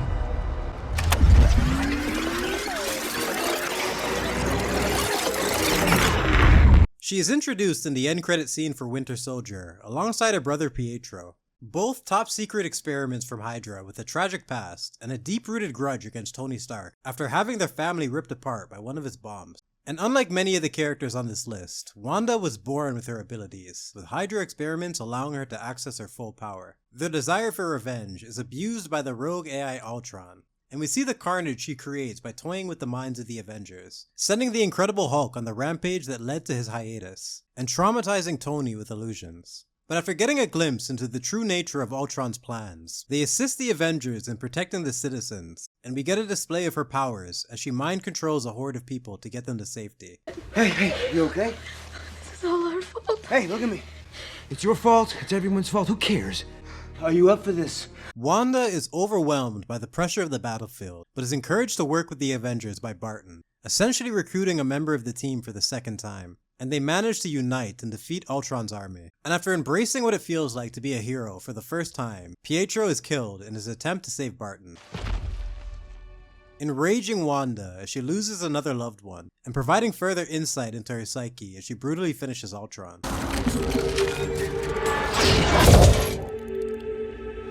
She is introduced in the end credit scene for Winter Soldier, alongside her brother Pietro. Both top-secret experiments from Hydra with a tragic past and a deep-rooted grudge against Tony Stark after having their family ripped apart by one of his bombs. And unlike many of the characters on this list, Wanda was born with her abilities, with Hydra experiments allowing her to access her full power. The desire for revenge is abused by the rogue AI Ultron, and we see the carnage she creates by toying with the minds of the Avengers, sending the Incredible Hulk on the rampage that led to his hiatus, and traumatizing Tony with illusions. But after getting a glimpse into the true nature of Ultron's plans, they assist the Avengers in protecting the citizens, and we get a display of her powers as she mind controls a horde of people to get them to safety. Hey, you okay? This is all our fault. Hey, look at me. It's your fault. It's everyone's fault. Who cares? Are you up for this? Wanda is overwhelmed by the pressure of the battlefield, but is encouraged to work with the Avengers by Barton, essentially recruiting a member of the team for the second time. And they manage to unite and defeat Ultron's army. And after embracing what it feels like to be a hero for the first time, Pietro is killed in his attempt to save Barton. Enraging Wanda as she loses another loved one, and providing further insight into her psyche as she brutally finishes Ultron.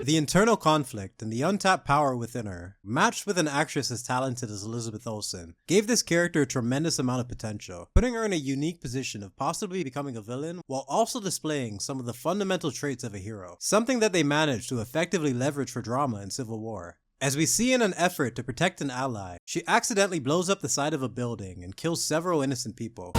The internal conflict and the untapped power within her, matched with an actress as talented as Elizabeth Olsen, gave this character a tremendous amount of potential, putting her in a unique position of possibly becoming a villain while also displaying some of the fundamental traits of a hero, something that they managed to effectively leverage for drama in Civil War. As we see in an effort to protect an ally, she accidentally blows up the side of a building and kills several innocent people.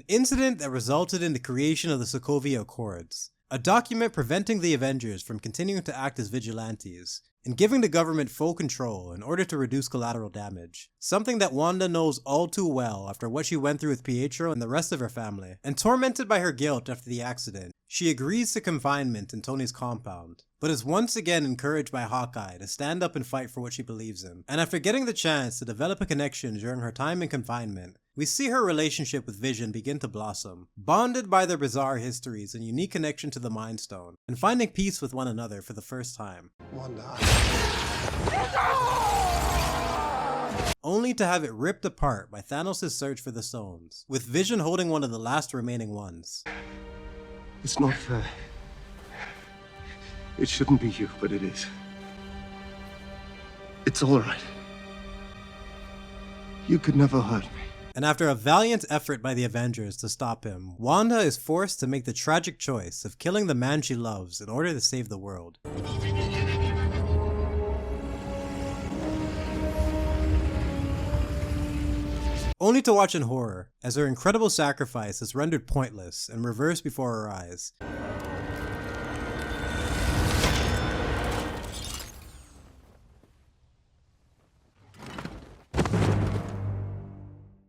Incident that resulted in the creation of the Sokovia Accords, a document preventing the Avengers from continuing to act as vigilantes, and giving the government full control in order to reduce collateral damage, something that Wanda knows all too well after what she went through with Pietro and the rest of her family. And tormented by her guilt after the accident, she agrees to confinement in Tony's compound, but is once again encouraged by Hawkeye to stand up and fight for what she believes in. And after getting the chance to develop a connection during her time in confinement, we see her relationship with Vision begin to blossom, bonded by their bizarre histories and unique connection to the Mind Stone, and finding peace with one another for the first time. Wanda. Only to have it ripped apart by Thanos' search for the stones, with Vision holding one of the last remaining ones. It's not fair. It shouldn't be you, but it is. It's all right. You could never hurt me. And after a valiant effort by the Avengers to stop him, Wanda is forced to make the tragic choice of killing the man she loves in order to save the world. Only to watch in horror as her incredible sacrifice is rendered pointless and reversed before her eyes.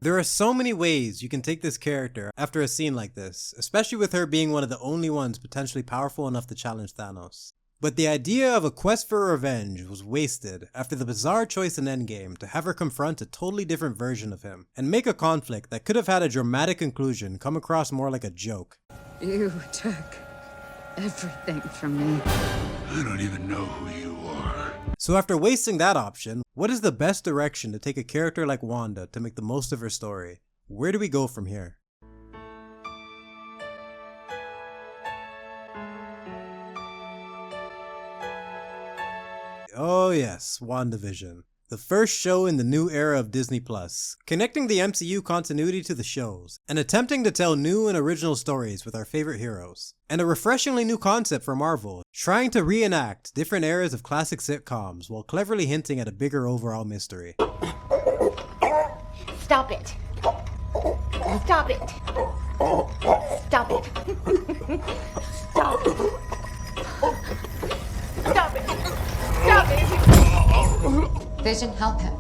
There are so many ways you can take this character after a scene like this, especially with her being one of the only ones potentially powerful enough to challenge Thanos. But the idea of a quest for revenge was wasted after the bizarre choice in Endgame to have her confront a totally different version of him, and make a conflict that could have had a dramatic conclusion come across more like a joke. You took everything from me. I don't even know who you are. So after wasting that option, what is the best direction to take a character like Wanda to make the most of her story? Where do we go from here? Oh yes, WandaVision. The first show in the new era of Disney+, connecting the MCU continuity to the shows, and attempting to tell new and original stories with our favorite heroes. And a refreshingly new concept for Marvel, trying to reenact different eras of classic sitcoms while cleverly hinting at a bigger overall mystery. Stop it. Stop it. Stop it. Stop it. Stop it. Stop it. Vision, help him.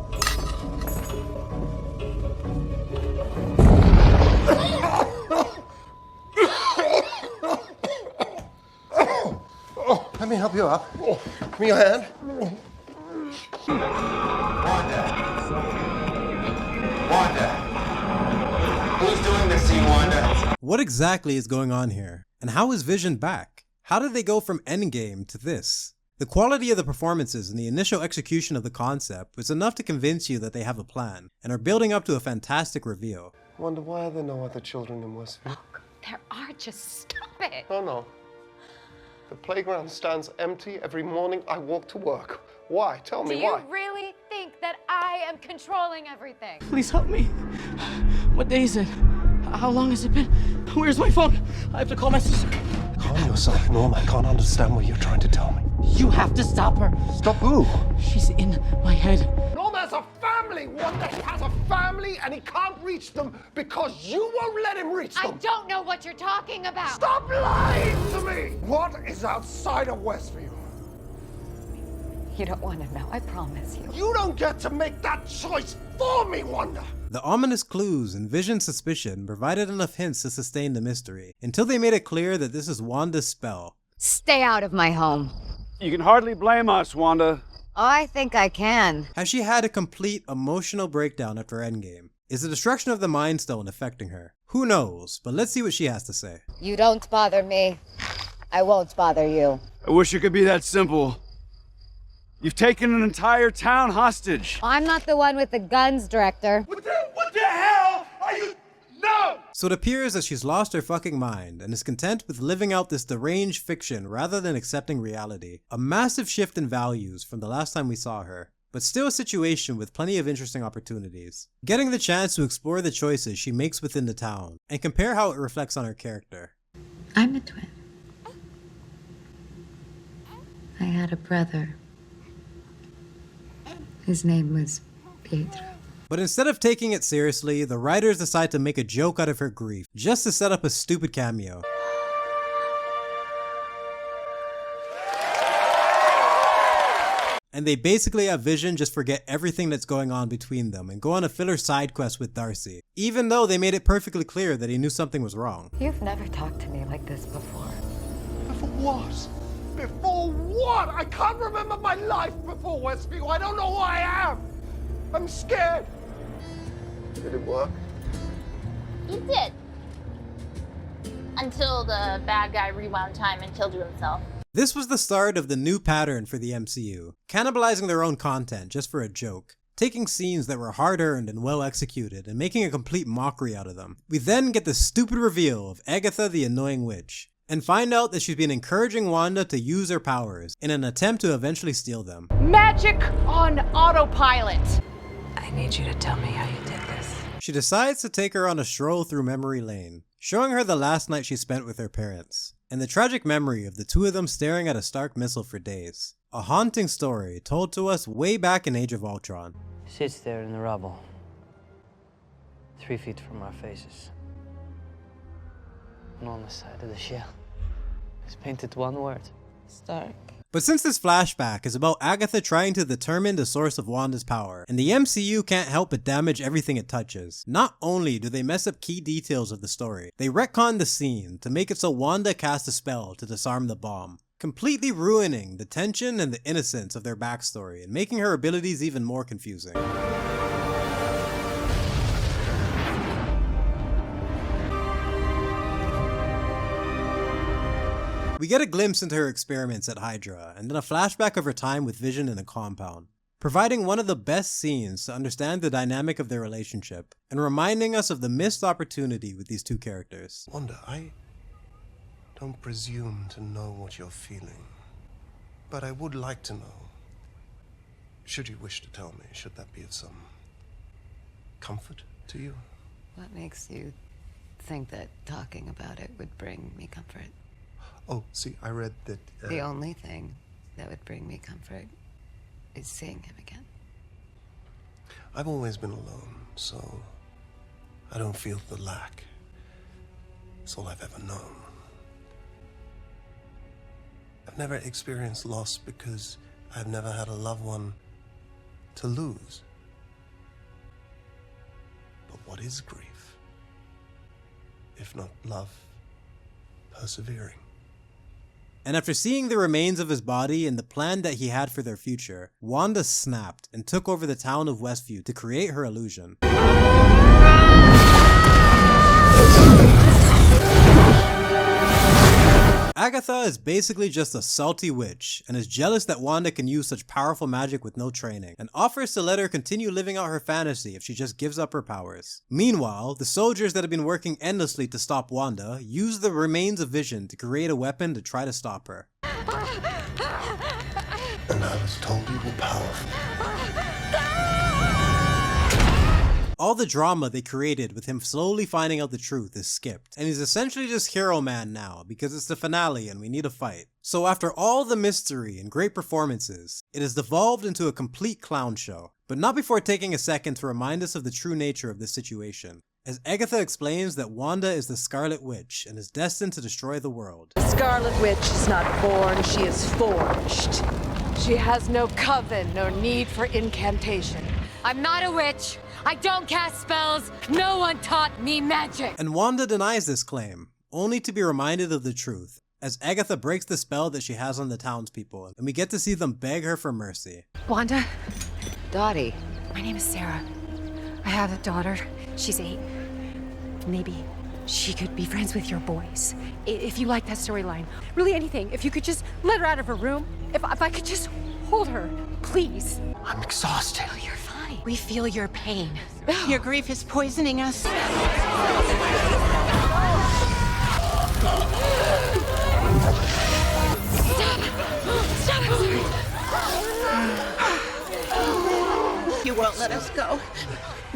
Let me help you up. Give me your hand. Wanda. Who's doing this to you, Wanda? What exactly is going on here? And how is Vision back? How did they go from Endgame to this? The quality of the performances and the initial execution of the concept was enough to convince you that they have a plan, and are building up to a fantastic reveal. Wanda, why are there no other children in Westview? There are, just stop it. Oh no. The playground stands empty every morning I walk to work. Why? Tell me why. Do you really think that I am controlling everything? Please help me. What day is it? How long has it been? Where's my phone? I have to call my sister. Calm yourself, Norm. I can't understand what you're trying to tell me. You have to stop her. Stop who? She's in my head. Norm has a family, Wanda. He has a family, and he can't reach them because you won't let him reach them. I don't know what you're talking about. Stop lying to me! What is outside of Westview? You don't want to know, I promise you. You don't get to make that choice for me, Wanda! The ominous clues and Vision's suspicion provided enough hints to sustain the mystery, until they made it clear that this is Wanda's spell. Stay out of my home. You can hardly blame us, Wanda. I think I can. Has she had a complete emotional breakdown after Endgame? Is the destruction of the Mind Stone affecting her? Who knows, but let's see what she has to say. You don't bother me. I won't bother you. I wish it could be that simple. You've taken an entire town hostage. I'm not the one with the guns, Director. What the hell are you? No! So it appears that she's lost her fucking mind and is content with living out this deranged fiction rather than accepting reality. A massive shift in values from the last time we saw her, but still a situation with plenty of interesting opportunities. Getting the chance to explore the choices she makes within the town and compare how it reflects on her character. I'm a twin. I had a brother. His name was Pietro. But instead of taking it seriously, the writers decide to make a joke out of her grief, just to set up a stupid cameo. And they basically have Vision just forget everything that's going on between them and go on a filler side quest with Darcy, even though they made it perfectly clear that he knew something was wrong. You've never talked to me like this before. Before what? Before what? I can't remember my life before Westview. I don't know who I am. I'm scared. Did it work? It did. Until the bad guy rewound time and killed himself. This was the start of the new pattern for the MCU, cannibalizing their own content just for a joke, taking scenes that were hard-earned and well executed and making a complete mockery out of them. We then get the stupid reveal of Agatha the Annoying Witch, and find out that she's been encouraging Wanda to use her powers in an attempt to eventually steal them. Magic on autopilot. I need you to tell me how you did this. She decides to take her on a stroll through memory lane, showing her the last night she spent with her parents, and the tragic memory of the two of them staring at a Stark missile for days. A haunting story told to us way back in Age of Ultron. Sits there in the rubble, 3 feet from our faces. And on the side of the shell is painted one word: Stark. But since this flashback is about Agatha trying to determine the source of Wanda's power, and the MCU can't help but damage everything it touches, not only do they mess up key details of the story, they retcon the scene to make it so Wanda casts a spell to disarm the bomb, completely ruining the tension and the innocence of their backstory and making her abilities even more confusing. We get a glimpse into her experiments at Hydra, and then a flashback of her time with Vision in a compound, providing one of the best scenes to understand the dynamic of their relationship, and reminding us of the missed opportunity with these two characters. Wanda, I don't presume to know what you're feeling, but I would like to know. Should you wish to tell me, should that be of some comfort to you? What makes you think that talking about it would bring me comfort? Oh, see, I read that... The only thing that would bring me comfort is seeing him again. I've always been alone, so I don't feel the lack. It's all I've ever known. I've never experienced loss because I've never had a loved one to lose. But what is grief? If not love, persevering. And after seeing the remains of his body and the plan that he had for their future, Wanda snapped and took over the town of Westview to create her illusion. Agatha is basically just a salty witch, and is jealous that Wanda can use such powerful magic with no training, and offers to let her continue living out her fantasy if she just gives up her powers. Meanwhile, the soldiers that have been working endlessly to stop Wanda use the remains of Vision to create a weapon to try to stop her. And I was told you were powerful. All the drama they created with him slowly finding out the truth is skipped, and he's essentially just Hero Man now because it's the finale and we need a fight. So after all the mystery and great performances, it has devolved into a complete clown show. But not before taking a second to remind us of the true nature of this situation, as Agatha explains that Wanda is the Scarlet Witch and is destined to destroy the world. The Scarlet Witch is not born, she is forged. She has no coven, no need for incantation. I'm not a witch. I don't cast spells. No one taught me magic. And Wanda denies this claim, only to be reminded of the truth, as Agatha breaks the spell that she has on the townspeople, and we get to see them beg her for mercy. Wanda? Dottie. My name is Sarah. I have a daughter. She's 8. Maybe she could be friends with your boys. If you like that storyline. Really anything. If you could just let her out of her room. If I could just hold her. Please. I'm exhausted. Oh, you're fine. We feel your pain. Your grief is poisoning us. You won't let us go.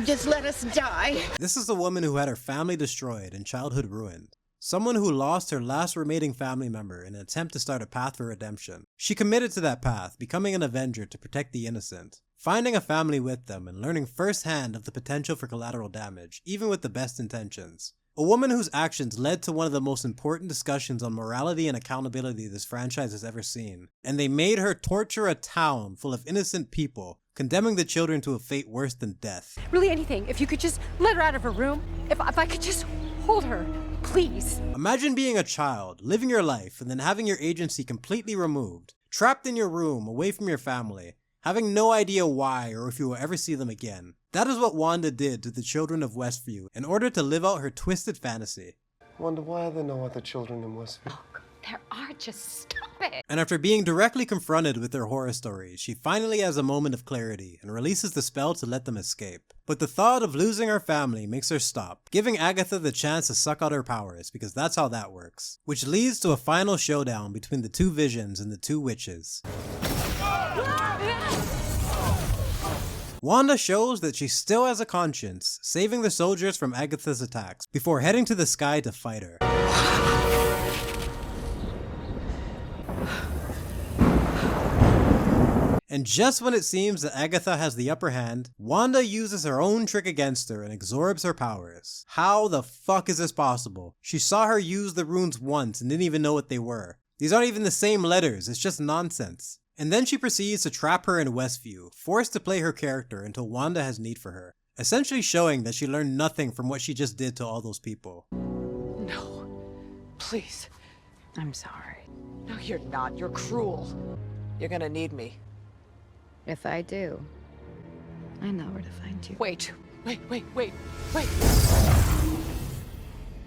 Just let us die. This is a woman who had her family destroyed and childhood ruined. Someone who lost her last remaining family member in an attempt to start a path for redemption. She committed to that path, becoming an Avenger to protect the innocent, finding a family with them and learning firsthand of the potential for collateral damage, even with the best intentions. A woman whose actions led to one of the most important discussions on morality and accountability this franchise has ever seen. And they made her torture a town full of innocent people, condemning the children to a fate worse than death. Really anything. If you could just let her out of her room. If I could just hold her. Please. Imagine being a child, living your life, and then having your agency completely removed, trapped in your room, away from your family, having no idea why or if you will ever see them again. That is what Wanda did to the children of Westview in order to live out her twisted fantasy. Wanda, why are there no other children in Westview? There are, just stop it. And after being directly confronted with their horror stories, she finally has a moment of clarity and releases the spell to let them escape. But the thought of losing her family makes her stop, giving Agatha the chance to suck out her powers, because that's how that works. Which leads to a final showdown between the two Visions and the two witches. Wanda shows that she still has a conscience, saving the soldiers from Agatha's attacks, before heading to the sky to fight her. And just when it seems that Agatha has the upper hand, Wanda uses her own trick against her and absorbs her powers. How the fuck is this possible? She saw her use the runes once and didn't even know what they were. These aren't even the same letters, it's just nonsense. And then she proceeds to trap her in Westview, forced to play her character until Wanda has need for her, essentially showing that she learned nothing from what she just did to all those people. No. Please. I'm sorry. No, you're not. You're cruel. You're gonna need me. If I do, I know where to find you. Wait.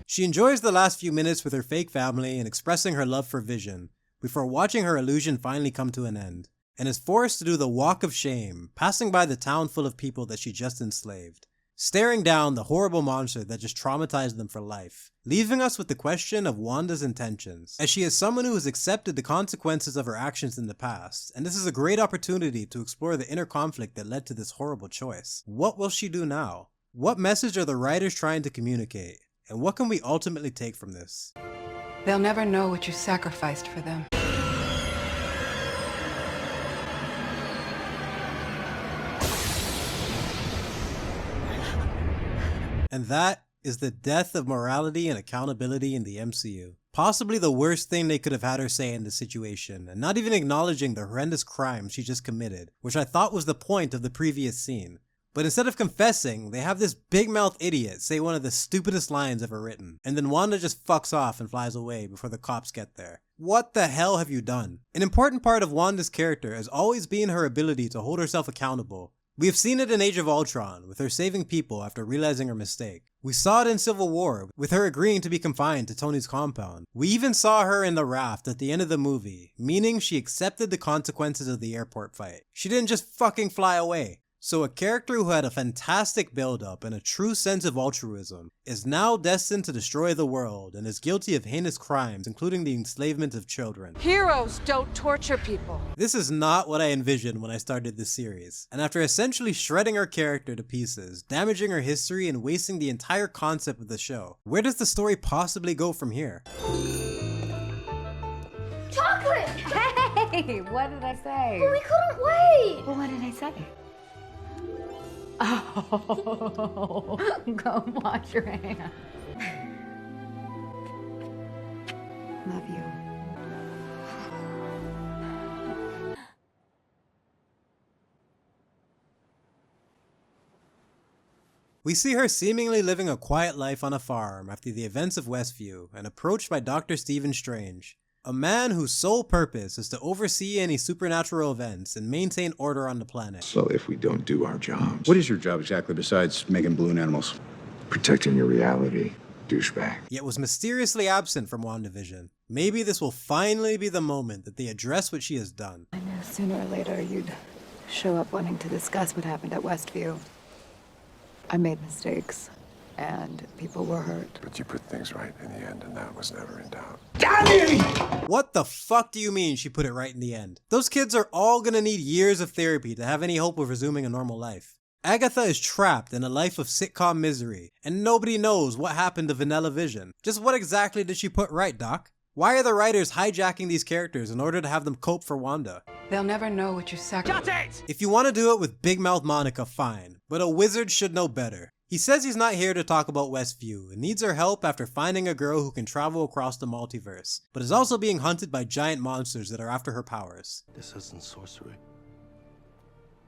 She enjoys the last few minutes with her fake family and expressing her love for Vision, before watching her illusion finally come to an end, and is forced to do the walk of shame, passing by the town full of people that she just enslaved, staring down the horrible monster that just traumatized them for life, leaving us with the question of Wanda's intentions, as she is someone who has accepted the consequences of her actions in the past, and this is a great opportunity to explore the inner conflict that led to this horrible choice. What will she do now? What message are the writers trying to communicate? And what can we ultimately take from this? They'll never know what you sacrificed for them. And that is the death of morality and accountability in the MCU. Possibly the worst thing they could have had her say in this situation, and not even acknowledging the horrendous crime she just committed, which I thought was the point of the previous scene. But instead of confessing, they have this big-mouthed idiot say one of the stupidest lines ever written, and then Wanda just fucks off and flies away before the cops get there. What the hell have you done? An important part of Wanda's character has always been her ability to hold herself accountable, We have seen it in Age of Ultron, with her saving people after realizing her mistake. We saw it in Civil War, with her agreeing to be confined to Tony's compound. We even saw her in the raft at the end of the movie, meaning she accepted the consequences of the airport fight. She didn't just fucking fly away. So a character who had a fantastic build-up and a true sense of altruism is now destined to destroy the world and is guilty of heinous crimes, including the enslavement of children. Heroes don't torture people. This is not what I envisioned when I started this series, and after essentially shredding her character to pieces, damaging her history, and wasting the entire concept of the show, where does the story possibly go from here? Chocolate! Hey, what did I say? But we couldn't wait! Well, what did I say? Oh, go wash your hands. Love you. We see her seemingly living a quiet life on a farm after the events of Westview and approached by Dr. Stephen Strange, a man whose sole purpose is to oversee any supernatural events and maintain order on the planet. So if we don't do our jobs... What is your job exactly besides making balloon animals? Protecting your reality, douchebag. Yet was mysteriously absent from WandaVision. Maybe this will finally be the moment that they address what she has done. I knew sooner or later you'd show up wanting to discuss what happened at Westview. I made mistakes, and people were hurt. But you put things right in the end, and that was never in doubt. What the fuck do you mean she put it right in the end? Those kids are all gonna need years of therapy to have any hope of resuming a normal life. Agatha is trapped in a life of sitcom misery, and nobody knows what happened to Vanilla Vision. Just what exactly did she put right, Doc? Why are the writers hijacking these characters in order to have them cope for Wanda? They'll never know what you sacrificed. If you want to do it with Big Mouth Monica, fine, but a wizard should know better. He says he's not here to talk about Westview and needs her help after finding a girl who can travel across the multiverse, but is also being hunted by giant monsters that are after her powers. This isn't sorcery.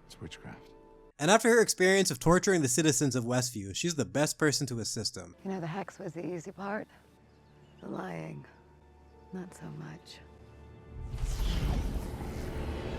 It's witchcraft. And after her experience of torturing the citizens of Westview, she's the best person to assist him. You know, the hex was the easy part. The lying, not so much.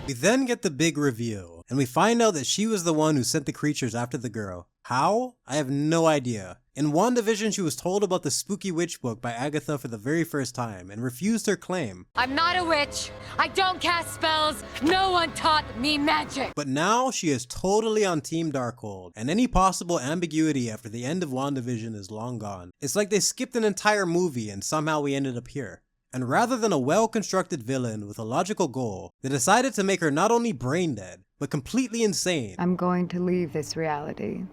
We then get the big reveal, and we find out that she was the one who sent the creatures after the girl. How? I have no idea. In WandaVision, she was told about the spooky witch book by Agatha for the very first time and refused her claim. I'm not a witch. I don't cast spells. No one taught me magic. But now she is totally on Team Darkhold, and any possible ambiguity after the end of WandaVision is long gone. It's like they skipped an entire movie and somehow we ended up here. And rather than a well-constructed villain with a logical goal, they decided to make her not only brain dead, but completely insane. I'm going to leave this reality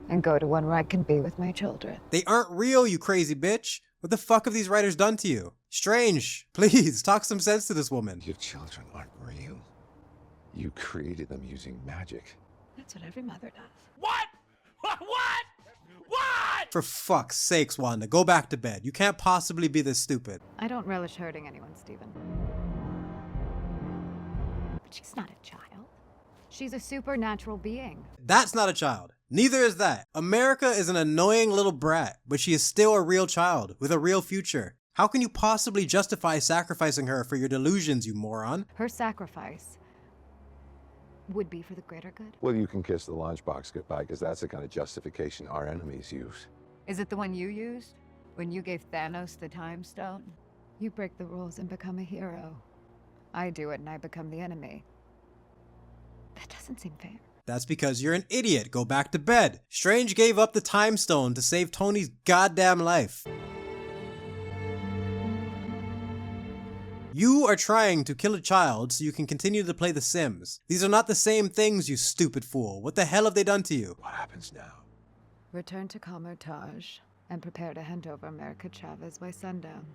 and go to one where I can be with my children. They aren't real, you crazy bitch. What the fuck have these writers done to you? Strange, please, talk some sense to this woman. Your children aren't real. You created them using magic. That's what every mother does. What? What? For fuck's sakes, Wanda, go back to bed. You can't possibly be this stupid. I don't relish hurting anyone, Stephen. But she's not a child. She's a supernatural being. That's not a child. Neither is that. America is an annoying little brat, but she is still a real child with a real future. How can you possibly justify sacrificing her for your delusions, you moron? Her sacrifice would be for the greater good. Well, you can kiss the lunchbox goodbye, because that's the kind of justification our enemies use. Is it the one you used when you gave Thanos the time stone? You break the rules and become a hero. I do it and I become the enemy. That doesn't seem fair. That's because you're an idiot. Go back to bed. Strange gave up the time stone to save Tony's goddamn life. You are trying to kill a child so you can continue to play The Sims. These are not the same things, you stupid fool. What the hell have they done to you? What happens now? Return to Comertage and prepare to hand over America Chavez by sundown.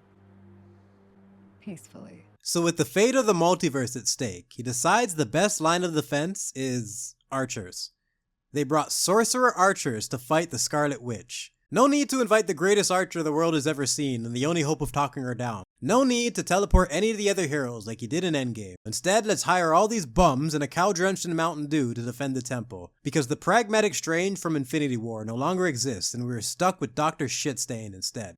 Peacefully. So with the fate of the multiverse at stake, he decides the best line of defense is archers. They brought sorcerer archers to fight the Scarlet Witch. No need to invite the greatest archer the world has ever seen in the only hope of talking her down. No need to teleport any of the other heroes like he did in Endgame. Instead, let's hire all these bums and a cow drenched in Mountain Dew to defend the temple. Because the pragmatic Strange from Infinity War no longer exists and we are stuck with Dr. Shitstain instead.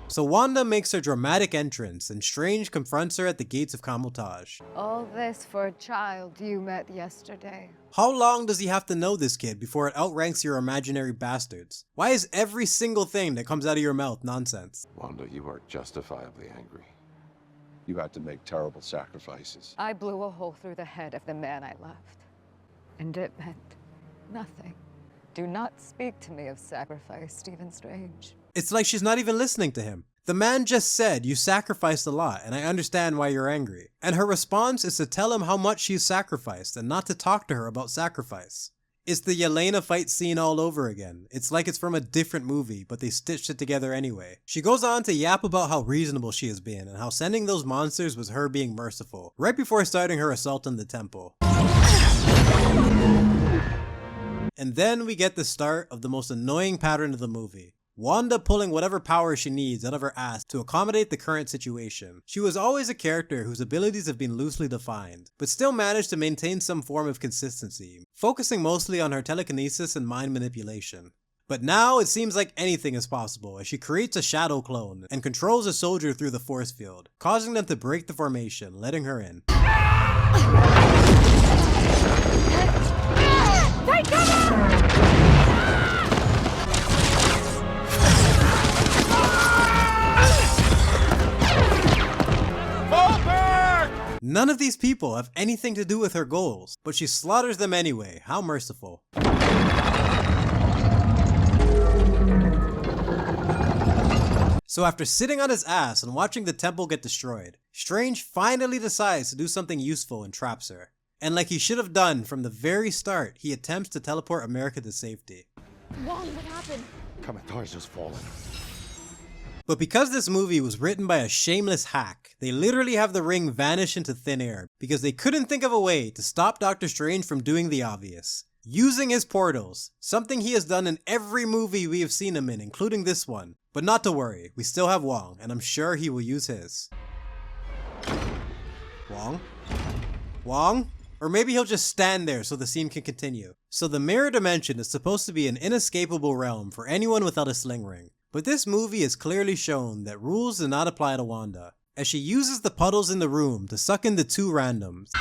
So Wanda makes her dramatic entrance, and Strange confronts her at the gates of Camotage. All this for a child you met yesterday. How long does he have to know this kid before it outranks your imaginary bastards? Why is every single thing that comes out of your mouth nonsense? Wanda, you are justifiably angry. You had to make terrible sacrifices. I blew a hole through the head of the man I loved. And it meant nothing. Do not speak to me of sacrifice, Stephen Strange. It's like she's not even listening to him. The man just said you sacrificed a lot, and I understand why you're angry. And her response is to tell him how much she's sacrificed and not to talk to her about sacrifice. It's the Yelena fight scene all over again. It's like it's from a different movie, but they stitched it together anyway. She goes on to yap about how reasonable she has been and how sending those monsters was her being merciful, right before starting her assault on the temple. And then we get the start of the most annoying pattern of the movie. Wanda pulling whatever power she needs out of her ass to accommodate the current situation. She was always a character whose abilities have been loosely defined, but still managed to maintain some form of consistency, focusing mostly on her telekinesis and mind manipulation. But now it seems like anything is possible as she creates a shadow clone and controls a soldier through the force field, causing them to break the formation, letting her in. Take cover! None of these people have anything to do with her goals, but she slaughters them anyway. How merciful. So after sitting on his ass and watching the temple get destroyed, Strange finally decides to do something useful and traps her. And like he should have done from the very start, he attempts to teleport America to safety. Wong, what happened? Kamata's just fallen. But because this movie was written by a shameless hack, they literally have the ring vanish into thin air because they couldn't think of a way to stop Doctor Strange from doing the obvious. Using his portals, something he has done in every movie we have seen him in, including this one. But not to worry, we still have Wong, and I'm sure he will use his. Wong? Wong? Or maybe he'll just stand there so the scene can continue. So the mirror dimension is supposed to be an inescapable realm for anyone without a sling ring. But this movie has clearly shown that rules do not apply to Wanda, as she uses the puddles in the room to suck in the two randoms.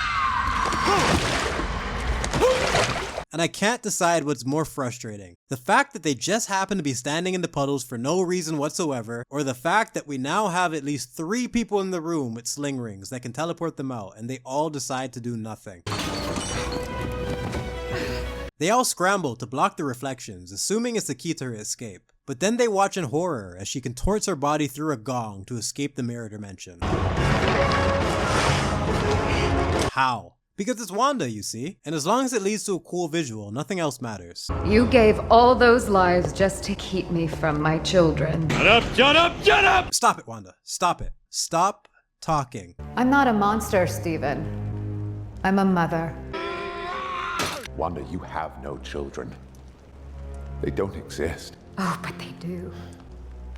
And I can't decide what's more frustrating. The fact that they just happen to be standing in the puddles for no reason whatsoever, or the fact that we now have at least 3 people in the room with sling rings that can teleport them out and they all decide to do nothing. They all scramble to block the reflections, assuming it's the key to her escape. But then they watch in horror as she contorts her body through a gong to escape the mirror dimension. How? Because it's Wanda, you see, and as long as it leads to a cool visual, nothing else matters. You gave all those lies just to keep me from my children. Shut up, shut up, shut up! Stop it, Wanda. Stop it. Stop talking. I'm not a monster, Stephen. I'm a mother. Wanda, you have no children. They don't exist. Oh, but they do.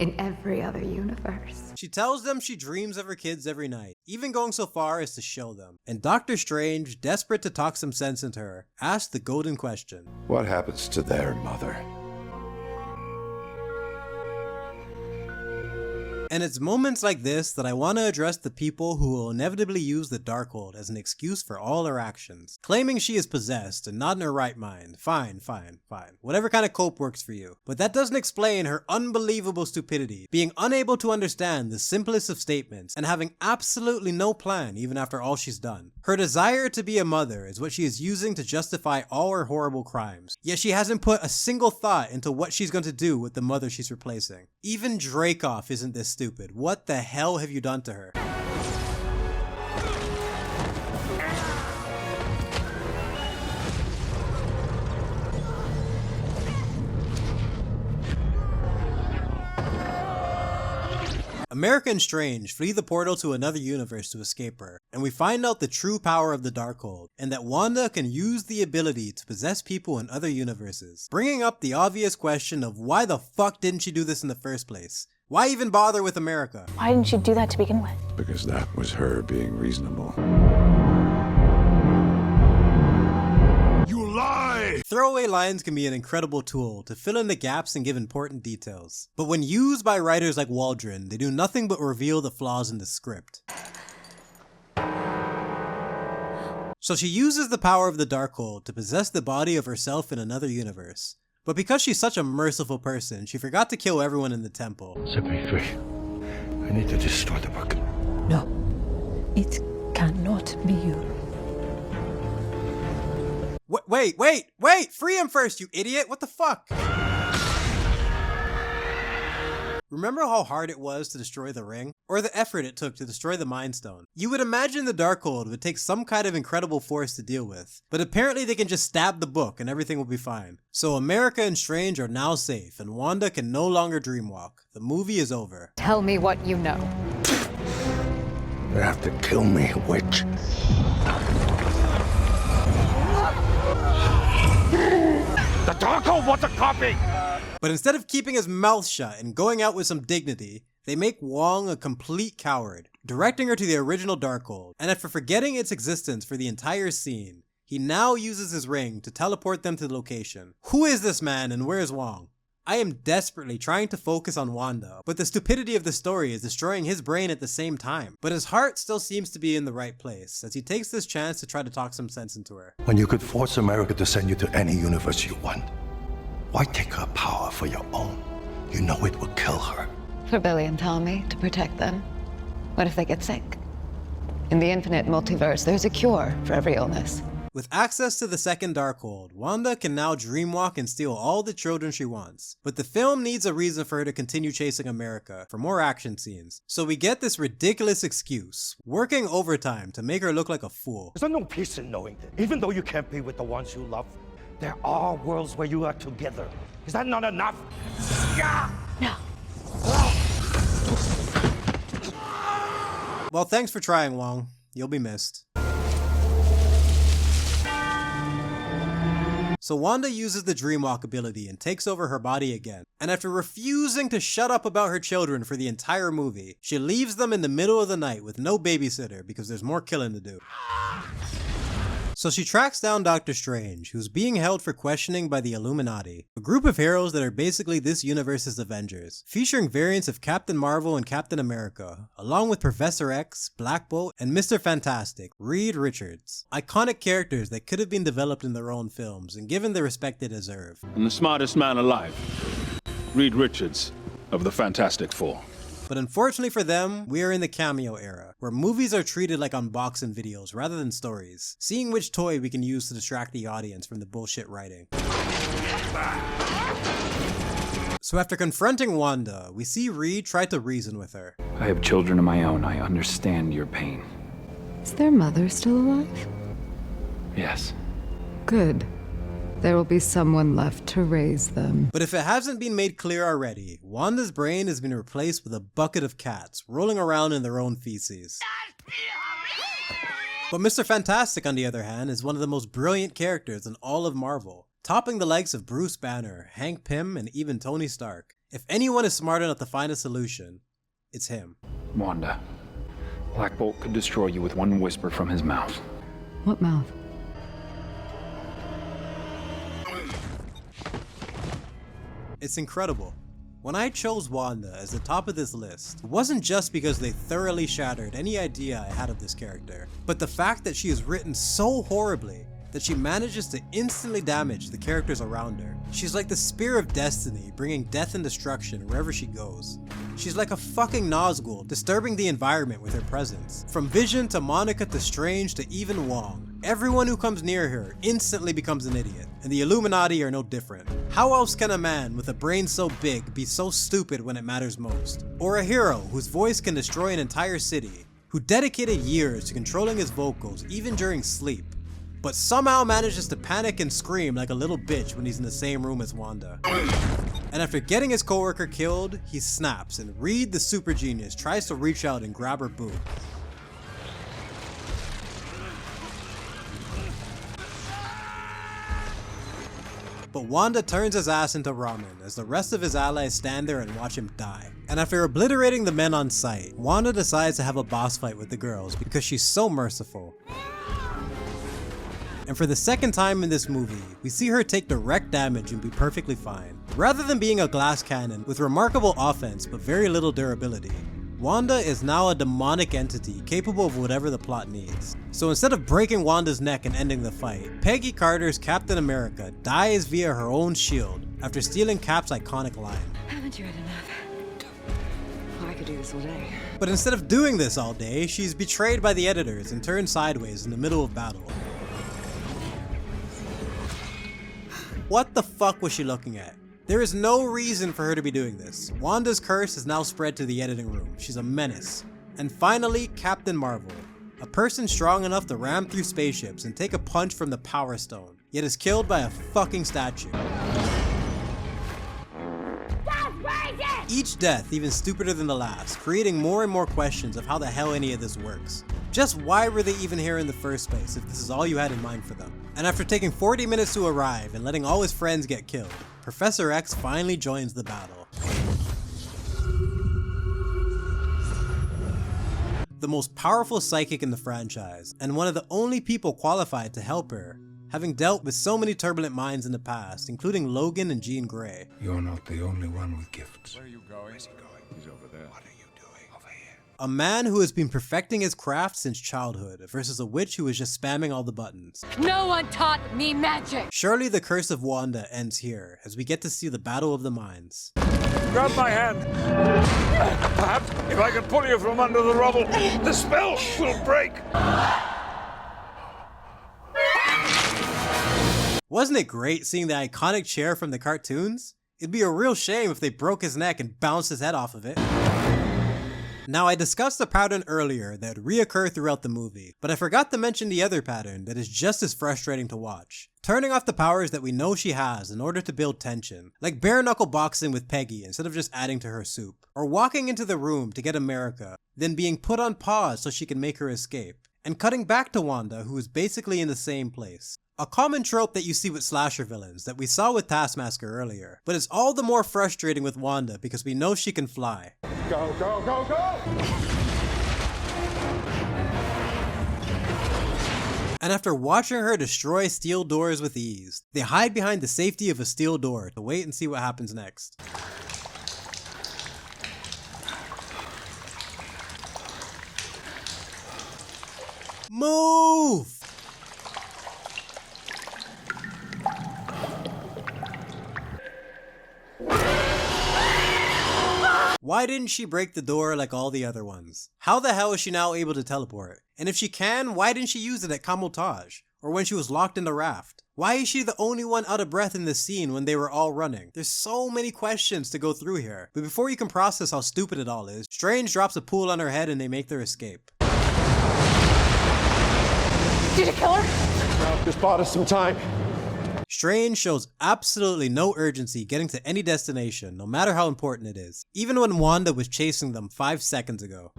In every other universe. She tells them she dreams of her kids every night, even going so far as to show them. And Doctor Strange, desperate to talk some sense into her, asks the golden question. What happens to their mother? And it's moments like this that I want to address the people who will inevitably use the Darkhold as an excuse for all her actions, claiming she is possessed and not in her right mind. Fine. Whatever kind of cope works for you. But that doesn't explain her unbelievable stupidity, being unable to understand the simplest of statements and having absolutely no plan even after all she's done. Her desire to be a mother is what she is using to justify all her horrible crimes, yet she hasn't put a single thought into what she's going to do with the mother she's replacing. Even Dracoff isn't this stupid. What the hell have you done to her? America and Strange flee the portal to another universe to escape her, and we find out the true power of the Darkhold, and that Wanda can use the ability to possess people in other universes, bringing up the obvious question of why the fuck didn't she do this in the first place? Why even bother with America? Why didn't you do that to begin with? Because that was her being reasonable. You lie! Throwaway lines can be an incredible tool to fill in the gaps and give important details. But when used by writers like Waldron, they do nothing but reveal the flaws in the script. So she uses the power of the Darkhold to possess the body of herself in another universe. But because she's such a merciful person, she forgot to kill everyone in the temple. Set me free. I need to destroy the book. No, it cannot be you. Wait! Free him first, you idiot! What the fuck? Remember how hard it was to destroy the ring? Or the effort it took to destroy the Mind Stone? You would imagine the Darkhold would take some kind of incredible force to deal with, but apparently they can just stab the book and everything will be fine. So America and Strange are now safe, and Wanda can no longer dreamwalk. The movie is over. Tell me what you know. You have to kill me, witch. The Darkhold wants a copy! But instead of keeping his mouth shut and going out with some dignity, they make Wong a complete coward, directing her to the original Darkhold, and after forgetting its existence for the entire scene, he now uses his ring to teleport them to the location. Who is this man and where is Wong? I am desperately trying to focus on Wanda, but the stupidity of the story is destroying his brain at the same time. But his heart still seems to be in the right place, as he takes this chance to try to talk some sense into her. When you could force America to send you to any universe you want, why take her power for your own? You know it will kill her. For Billy and Tommy, to protect them. What if they get sick? In the infinite multiverse, there's a cure for every illness. With access to the second Darkhold, Wanda can now dreamwalk and steal all the children she wants. But the film needs a reason for her to continue chasing America for more action scenes. So we get this ridiculous excuse, working overtime to make her look like a fool. There's no peace in knowing that even though you can't be with the ones you love, there are worlds where you are together. Is that not enough? No. Well, thanks for trying, Wong. You'll be missed. So Wanda uses the Dreamwalk ability and takes over her body again. And after refusing to shut up about her children for the entire movie, she leaves them in the middle of the night with no babysitter because there's more killing to do. So she tracks down Doctor Strange, who's being held for questioning by the Illuminati, a group of heroes that are basically this universe's Avengers, featuring variants of Captain Marvel and Captain America, along with Professor X, Black Bolt, and Mr. Fantastic, Reed Richards. Iconic characters that could have been developed in their own films and given the respect they deserve. And the smartest man alive, Reed Richards of the Fantastic Four. But unfortunately for them, we are in the cameo era, where movies are treated like unboxing videos rather than stories, seeing which toy we can use to distract the audience from the bullshit writing. So after confronting Wanda, we see Reed try to reason with her. I have children of my own. I understand your pain. Is their mother still alive? Yes. Good. There will be someone left to raise them. But if it hasn't been made clear already, Wanda's brain has been replaced with a bucket of cats rolling around in their own feces. But Mr. Fantastic, on the other hand, is one of the most brilliant characters in all of Marvel, topping the likes of Bruce Banner, Hank Pym, and even Tony Stark. If anyone is smart enough to find a solution, it's him. Wanda, Black Bolt could destroy you with one whisper from his mouth. What mouth? It's incredible. When I chose Wanda as the top of this list, it wasn't just because they thoroughly shattered any idea I had of this character, but the fact that she is written so horribly that she manages to instantly damage the characters around her. She's like the spear of destiny, bringing death and destruction wherever she goes. She's like a fucking Nazgul, disturbing the environment with her presence. From Vision to Monica to Strange to even Wong. Everyone who comes near her instantly becomes an idiot, and the Illuminati are no different. How else can a man with a brain so big be so stupid when it matters most? Or a hero whose voice can destroy an entire city, who dedicated years to controlling his vocals even during sleep, but somehow manages to panic and scream like a little bitch when he's in the same room as Wanda. And after getting his coworker killed, he snaps and Reed the super genius tries to reach out and grab her boob. But Wanda turns his ass into ramen as the rest of his allies stand there and watch him die. And after obliterating the men on sight, Wanda decides to have a boss fight with the girls because she's so merciful. And for the second time in this movie, we see her take direct damage and be perfectly fine. Rather than being a glass cannon with remarkable offense but very little durability, Wanda is now a demonic entity capable of whatever the plot needs. So instead of breaking Wanda's neck and ending the fight, Peggy Carter's Captain America dies via her own shield after stealing Cap's iconic line. Haven't you had enough? Oh, I could do this all day. But instead of doing this all day, she's betrayed by the editors and turned sideways in the middle of battle. What the fuck was she looking at? There is no reason for her to be doing this. Wanda's curse has now spread to the editing room. She's a menace. And finally, Captain Marvel. A person strong enough to ram through spaceships and take a punch from the Power Stone, yet is killed by a fucking statue. Each death even stupider than the last, creating more and more questions of how the hell any of this works. Just why were they even here in the first place if this is all you had in mind for them? And after taking 40 minutes to arrive and letting all his friends get killed, Professor X finally joins the battle. The most powerful psychic in the franchise, and one of the only people qualified to help her, having dealt with so many turbulent minds in the past, including Logan and Jean Grey. You're not the only one with gifts. Where are you going? Where's he going? He's over there. What are you doing? Over here. A man who has been perfecting his craft since childhood versus a witch who is just spamming all the buttons. No one taught me magic! Surely the curse of Wanda ends here, as we get to see the battle of the minds. Grab my hand. Perhaps if I can pull you from under the rubble, the spell will break. Wasn't it great seeing the iconic chair from the cartoons? It'd be a real shame if they broke his neck and bounced his head off of it. Now, I discussed a pattern earlier that would reoccur throughout the movie, but I forgot to mention the other pattern that is just as frustrating to watch. Turning off the powers that we know she has in order to build tension, like bare knuckle boxing with Peggy instead of just adding to her soup, or walking into the room to get America, then being put on pause so she can make her escape, and cutting back to Wanda, who is basically in the same place. A common trope that you see with slasher villains that we saw with Taskmaster earlier, but it's all the more frustrating with Wanda because we know she can fly. Go, go, go, go! And after watching her destroy steel doors with ease, they hide behind the safety of a steel door to wait and see what happens next. Move! Why didn't she break the door like all the other ones? How the hell is she now able to teleport? And if she can, why didn't she use it at Camotage? Or when she was locked in the raft? Why is she the only one out of breath in this scene when they were all running? There's so many questions to go through here. But before you can process how stupid it all is, Strange drops a pool on her head and they make their escape. Did it kill her? No, just bought us some time. Strange shows absolutely no urgency getting to any destination, no matter how important it is. Even when Wanda was chasing them 5 seconds ago.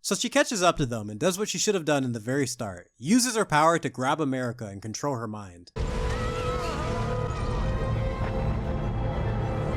So she catches up to them and does what she should have done in the very start. Uses her power to grab America and control her mind.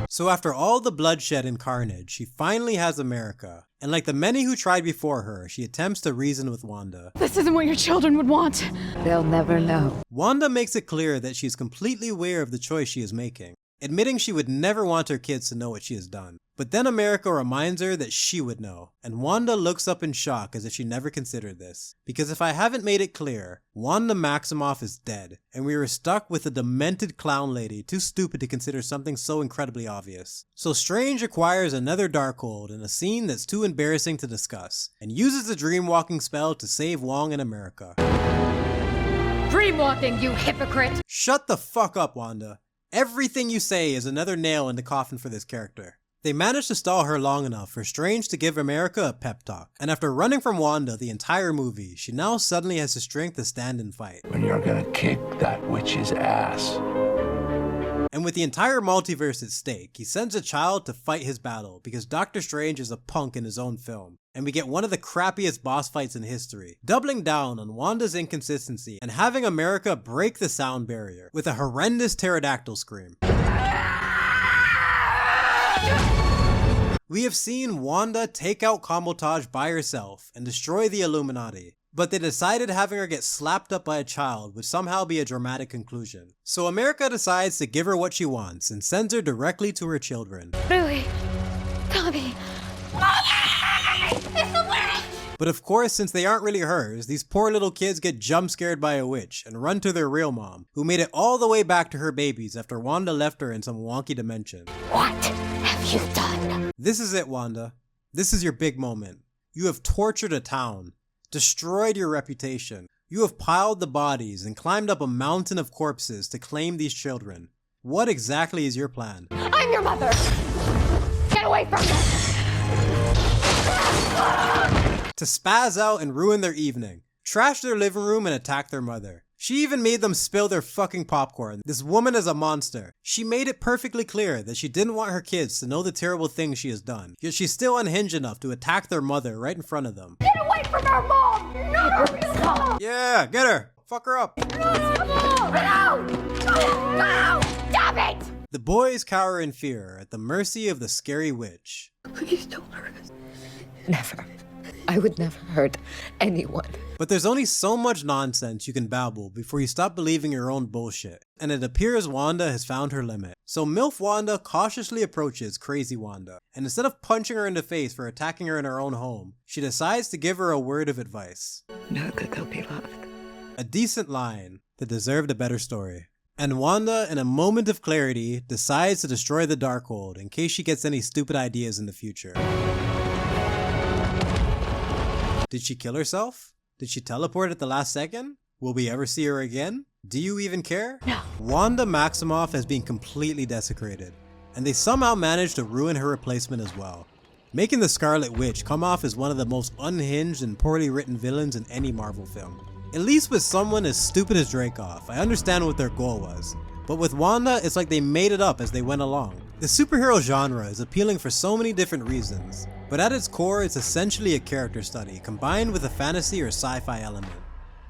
So after all the bloodshed and carnage, she finally has America. And like the many who tried before her, she attempts to reason with Wanda. This isn't what your children would want. They'll never know. Wanda makes it clear that she is completely aware of the choice she is making, admitting she would never want her kids to know what she has done. But then America reminds her that she would know, and Wanda looks up in shock as if she never considered this. Because if I haven't made it clear, Wanda Maximoff is dead, and we were stuck with a demented clown lady too stupid to consider something so incredibly obvious. So Strange acquires another Darkhold in a scene that's too embarrassing to discuss, and uses the Dreamwalking spell to save Wong and America. Dreamwalking, you hypocrite! Shut the fuck up, Wanda. Everything you say is another nail in the coffin for this character. They managed to stall her long enough for Strange to give America a pep talk, and after running from Wanda the entire movie, she now suddenly has the strength to stand and fight. When you're gonna kick that witch's ass. And with the entire multiverse at stake, he sends a child to fight his battle because Doctor Strange is a punk in his own film. And we get one of the crappiest boss fights in history, doubling down on Wanda's inconsistency and having America break the sound barrier with a horrendous pterodactyl scream. We have seen Wanda take out Camotage by herself and destroy the Illuminati. but they decided having her get slapped up by a child would somehow be a dramatic conclusion. So America decides to give her what she wants and sends her directly to her children. Really? Tommy. It's the witch! But of course, since they aren't really hers, these poor little kids get jump scared by a witch and run to their real mom, who made it all the way back to her babies after Wanda left her in some wonky dimension. What have you done? This is it, Wanda. This is your big moment. You have tortured a town, destroyed your reputation. You have piled the bodies and climbed up a mountain of corpses to claim these children. What exactly is your plan? I'm your mother! Get away from me! To spaz out and ruin their evening, trash their living room and attack their mother. She even made them spill their fucking popcorn. This woman is a monster. She made it perfectly clear that she didn't want her kids to know the terrible things she has done, yet she's still unhinged enough to attack their mother right in front of them. Get away from our mom! No! Yeah, get her! Fuck her up! No! No! Stop it! The boys cower in fear at the mercy of the scary witch. Please don't hurt us. Never. I would never hurt anyone. But there's only so much nonsense you can babble before you stop believing your own bullshit, and it appears Wanda has found her limit. So MILF Wanda cautiously approaches Crazy Wanda, and instead of punching her in the face for attacking her in her own home, she decides to give her a word of advice. No good they'll be loved. A decent line that deserved a better story. And Wanda, in a moment of clarity, decides to destroy the Darkhold in case she gets any stupid ideas in the future. Did she kill herself? Did she teleport at the last second? Will we ever see her again? Do you even care? No. Wanda Maximoff has been completely desecrated, and they somehow managed to ruin her replacement as well, making the Scarlet Witch come off as one of the most unhinged and poorly written villains in any Marvel film. At least with someone as stupid as Dreykov, I understand what their goal was, but with Wanda, it's like they made it up as they went along. The superhero genre is appealing for so many different reasons, but at its core, it's essentially a character study combined with a fantasy or sci-fi element,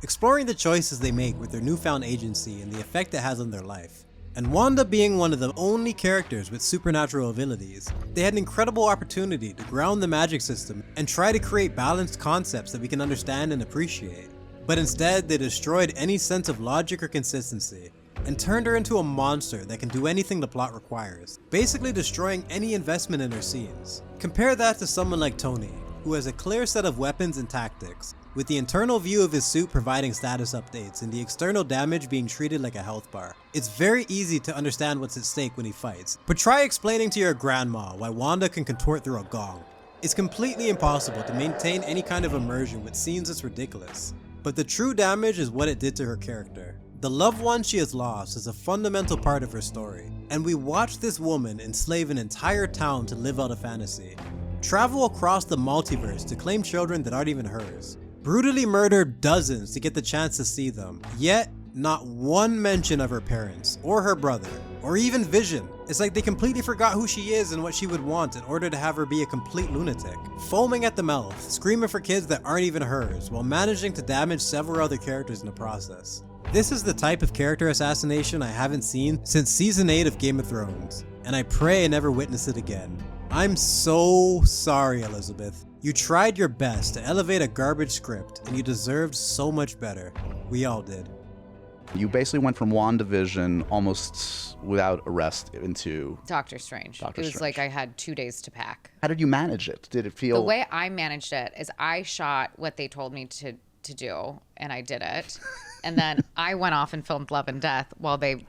exploring the choices they make with their newfound agency and the effect it has on their life. And Wanda being one of the only characters with supernatural abilities, they had an incredible opportunity to ground the magic system and try to create balanced concepts that we can understand and appreciate. But instead, they destroyed any sense of logic or consistency, and turned her into a monster that can do anything the plot requires, basically destroying any investment in her scenes. Compare that to someone like Tony, who has a clear set of weapons and tactics, with the internal view of his suit providing status updates and the external damage being treated like a health bar. It's very easy to understand what's at stake when he fights, but try explaining to your grandma why Wanda can contort through a gong. It's completely impossible to maintain any kind of immersion with scenes that's ridiculous. But the true damage is what it did to her character. The loved one she has lost is a fundamental part of her story, and we watch this woman enslave an entire town to live out a fantasy, travel across the multiverse to claim children that aren't even hers, brutally murder dozens to get the chance to see them, yet not one mention of her parents, or her brother, or even Vision. It's like they completely forgot who she is and what she would want in order to have her be a complete lunatic, foaming at the mouth, screaming for kids that aren't even hers, while managing to damage several other characters in the process. This is the type of character assassination I haven't seen since season 8 of Game of Thrones, and I pray I never witness it again. I'm so sorry, Elizabeth. You tried your best to elevate a garbage script, and you deserved so much better. We all did. You basically went from WandaVision almost without arrest into Doctor Strange. Doctor It was Strange. like I had 2 days to pack. How did you manage it? Did it feel... The way I managed it is I shot what they told me to do, and I did it. And then I went off and filmed Love and Death while they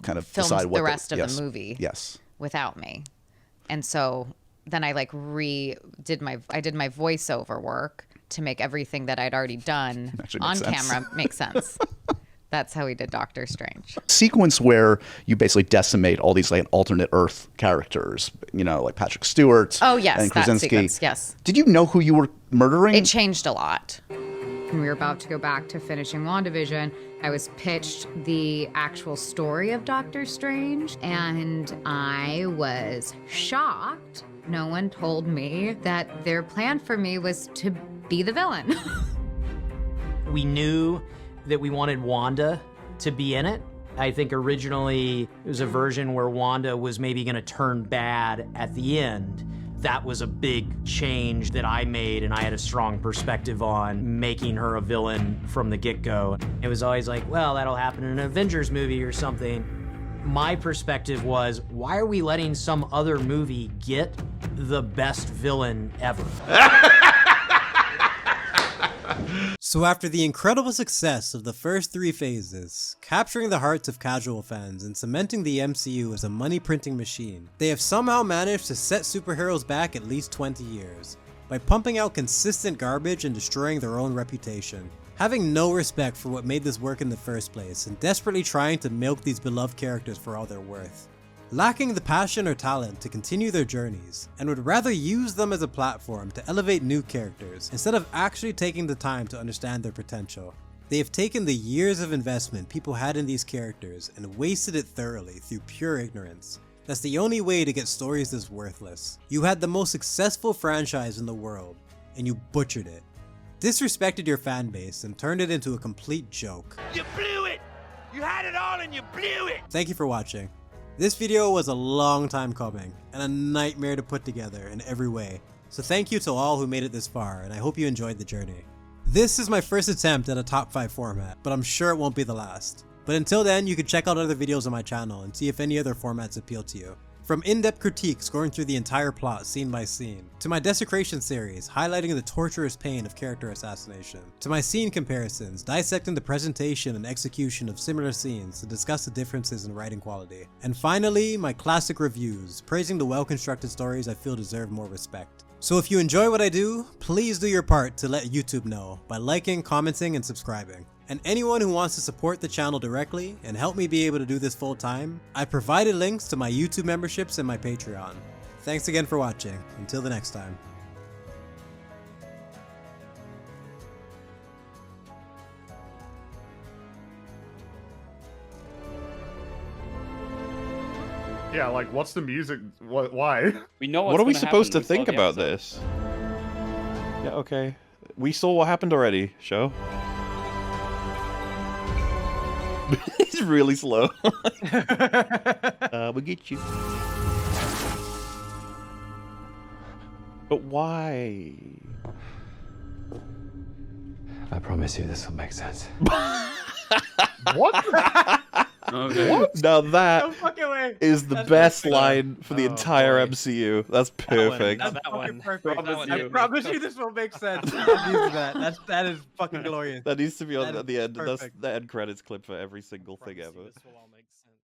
kind of filmed decide what the rest of yes. the movie Yes. without me. And so then I like did my voiceover work to make everything that I'd already done Actually on makes sense. camera make sense. That's how we did Doctor Strange. Sequence where you basically decimate all these like alternate Earth characters, you know, like Patrick Stewart. Oh yes, and that Krasinski. sequence, yes. Did you know who you were murdering? It changed a lot. When we were about to go back to finishing WandaVision, I was pitched the actual story of Doctor Strange, and I was shocked. No one told me that their plan for me was to be the villain. We knew that we wanted Wanda to be in it. I think originally it was a version where Wanda was maybe going to turn bad at the end. That was a big change that I made, and I had a strong perspective on making her a villain from the get-go. It was always like, well, that'll happen in an Avengers movie or something. My perspective was, why are we letting some other movie get the best villain ever? So after the incredible success of the first 3 phases, capturing the hearts of casual fans and cementing the MCU as a money printing machine, they have somehow managed to set superheroes back at least 20 years, by pumping out consistent garbage and destroying their own reputation. Having no respect for what made this work in the first place, and desperately trying to milk these beloved characters for all they're worth. Lacking the passion or talent to continue their journeys, and would rather use them as a platform to elevate new characters, instead of actually taking the time to understand their potential. They have taken the years of investment people had in these characters and wasted it thoroughly through pure ignorance. That's the only way to get stories this worthless. You had the most successful franchise in the world, and you butchered it. Disrespected your fan base and turned it into a complete joke. You blew it! You had it all and you blew it! Thank you for watching. This video was a long time coming, and a nightmare to put together in every way. So thank you to all who made it this far, and I hope you enjoyed the journey. This is my first attempt at a top 5 format, but I'm sure it won't be the last. But until then, you can check out other videos on my channel and see if any other formats appeal to you. From in-depth critiques going through the entire plot scene by scene, to my desecration series highlighting the torturous pain of character assassination, to my scene comparisons dissecting the presentation and execution of similar scenes to discuss the differences in writing quality, and finally my classic reviews praising the well-constructed stories I feel deserve more respect. So if you enjoy what I do, please do your part to let YouTube know by liking, commenting, and subscribing. And anyone who wants to support the channel directly and help me be able to do this full time, I provided links to my YouTube memberships and my Patreon. Thanks again for watching. Until the next time. Yeah, like, what's the music? Why? We know what are we supposed to think about this? Yeah, okay. We saw what happened already, show. He's really slow. We'll get you. But why? I promise you this will make sense. What? Okay. What? Now that No fucking way. is the best line for the entire MCU. That's perfect. That's fucking perfect. Promise I you. promise you this will make sense. I'm using that. That is fucking glorious. That needs to be on That at the is end. That's perfect. the end credits clip for every single thing ever. This will all make sense.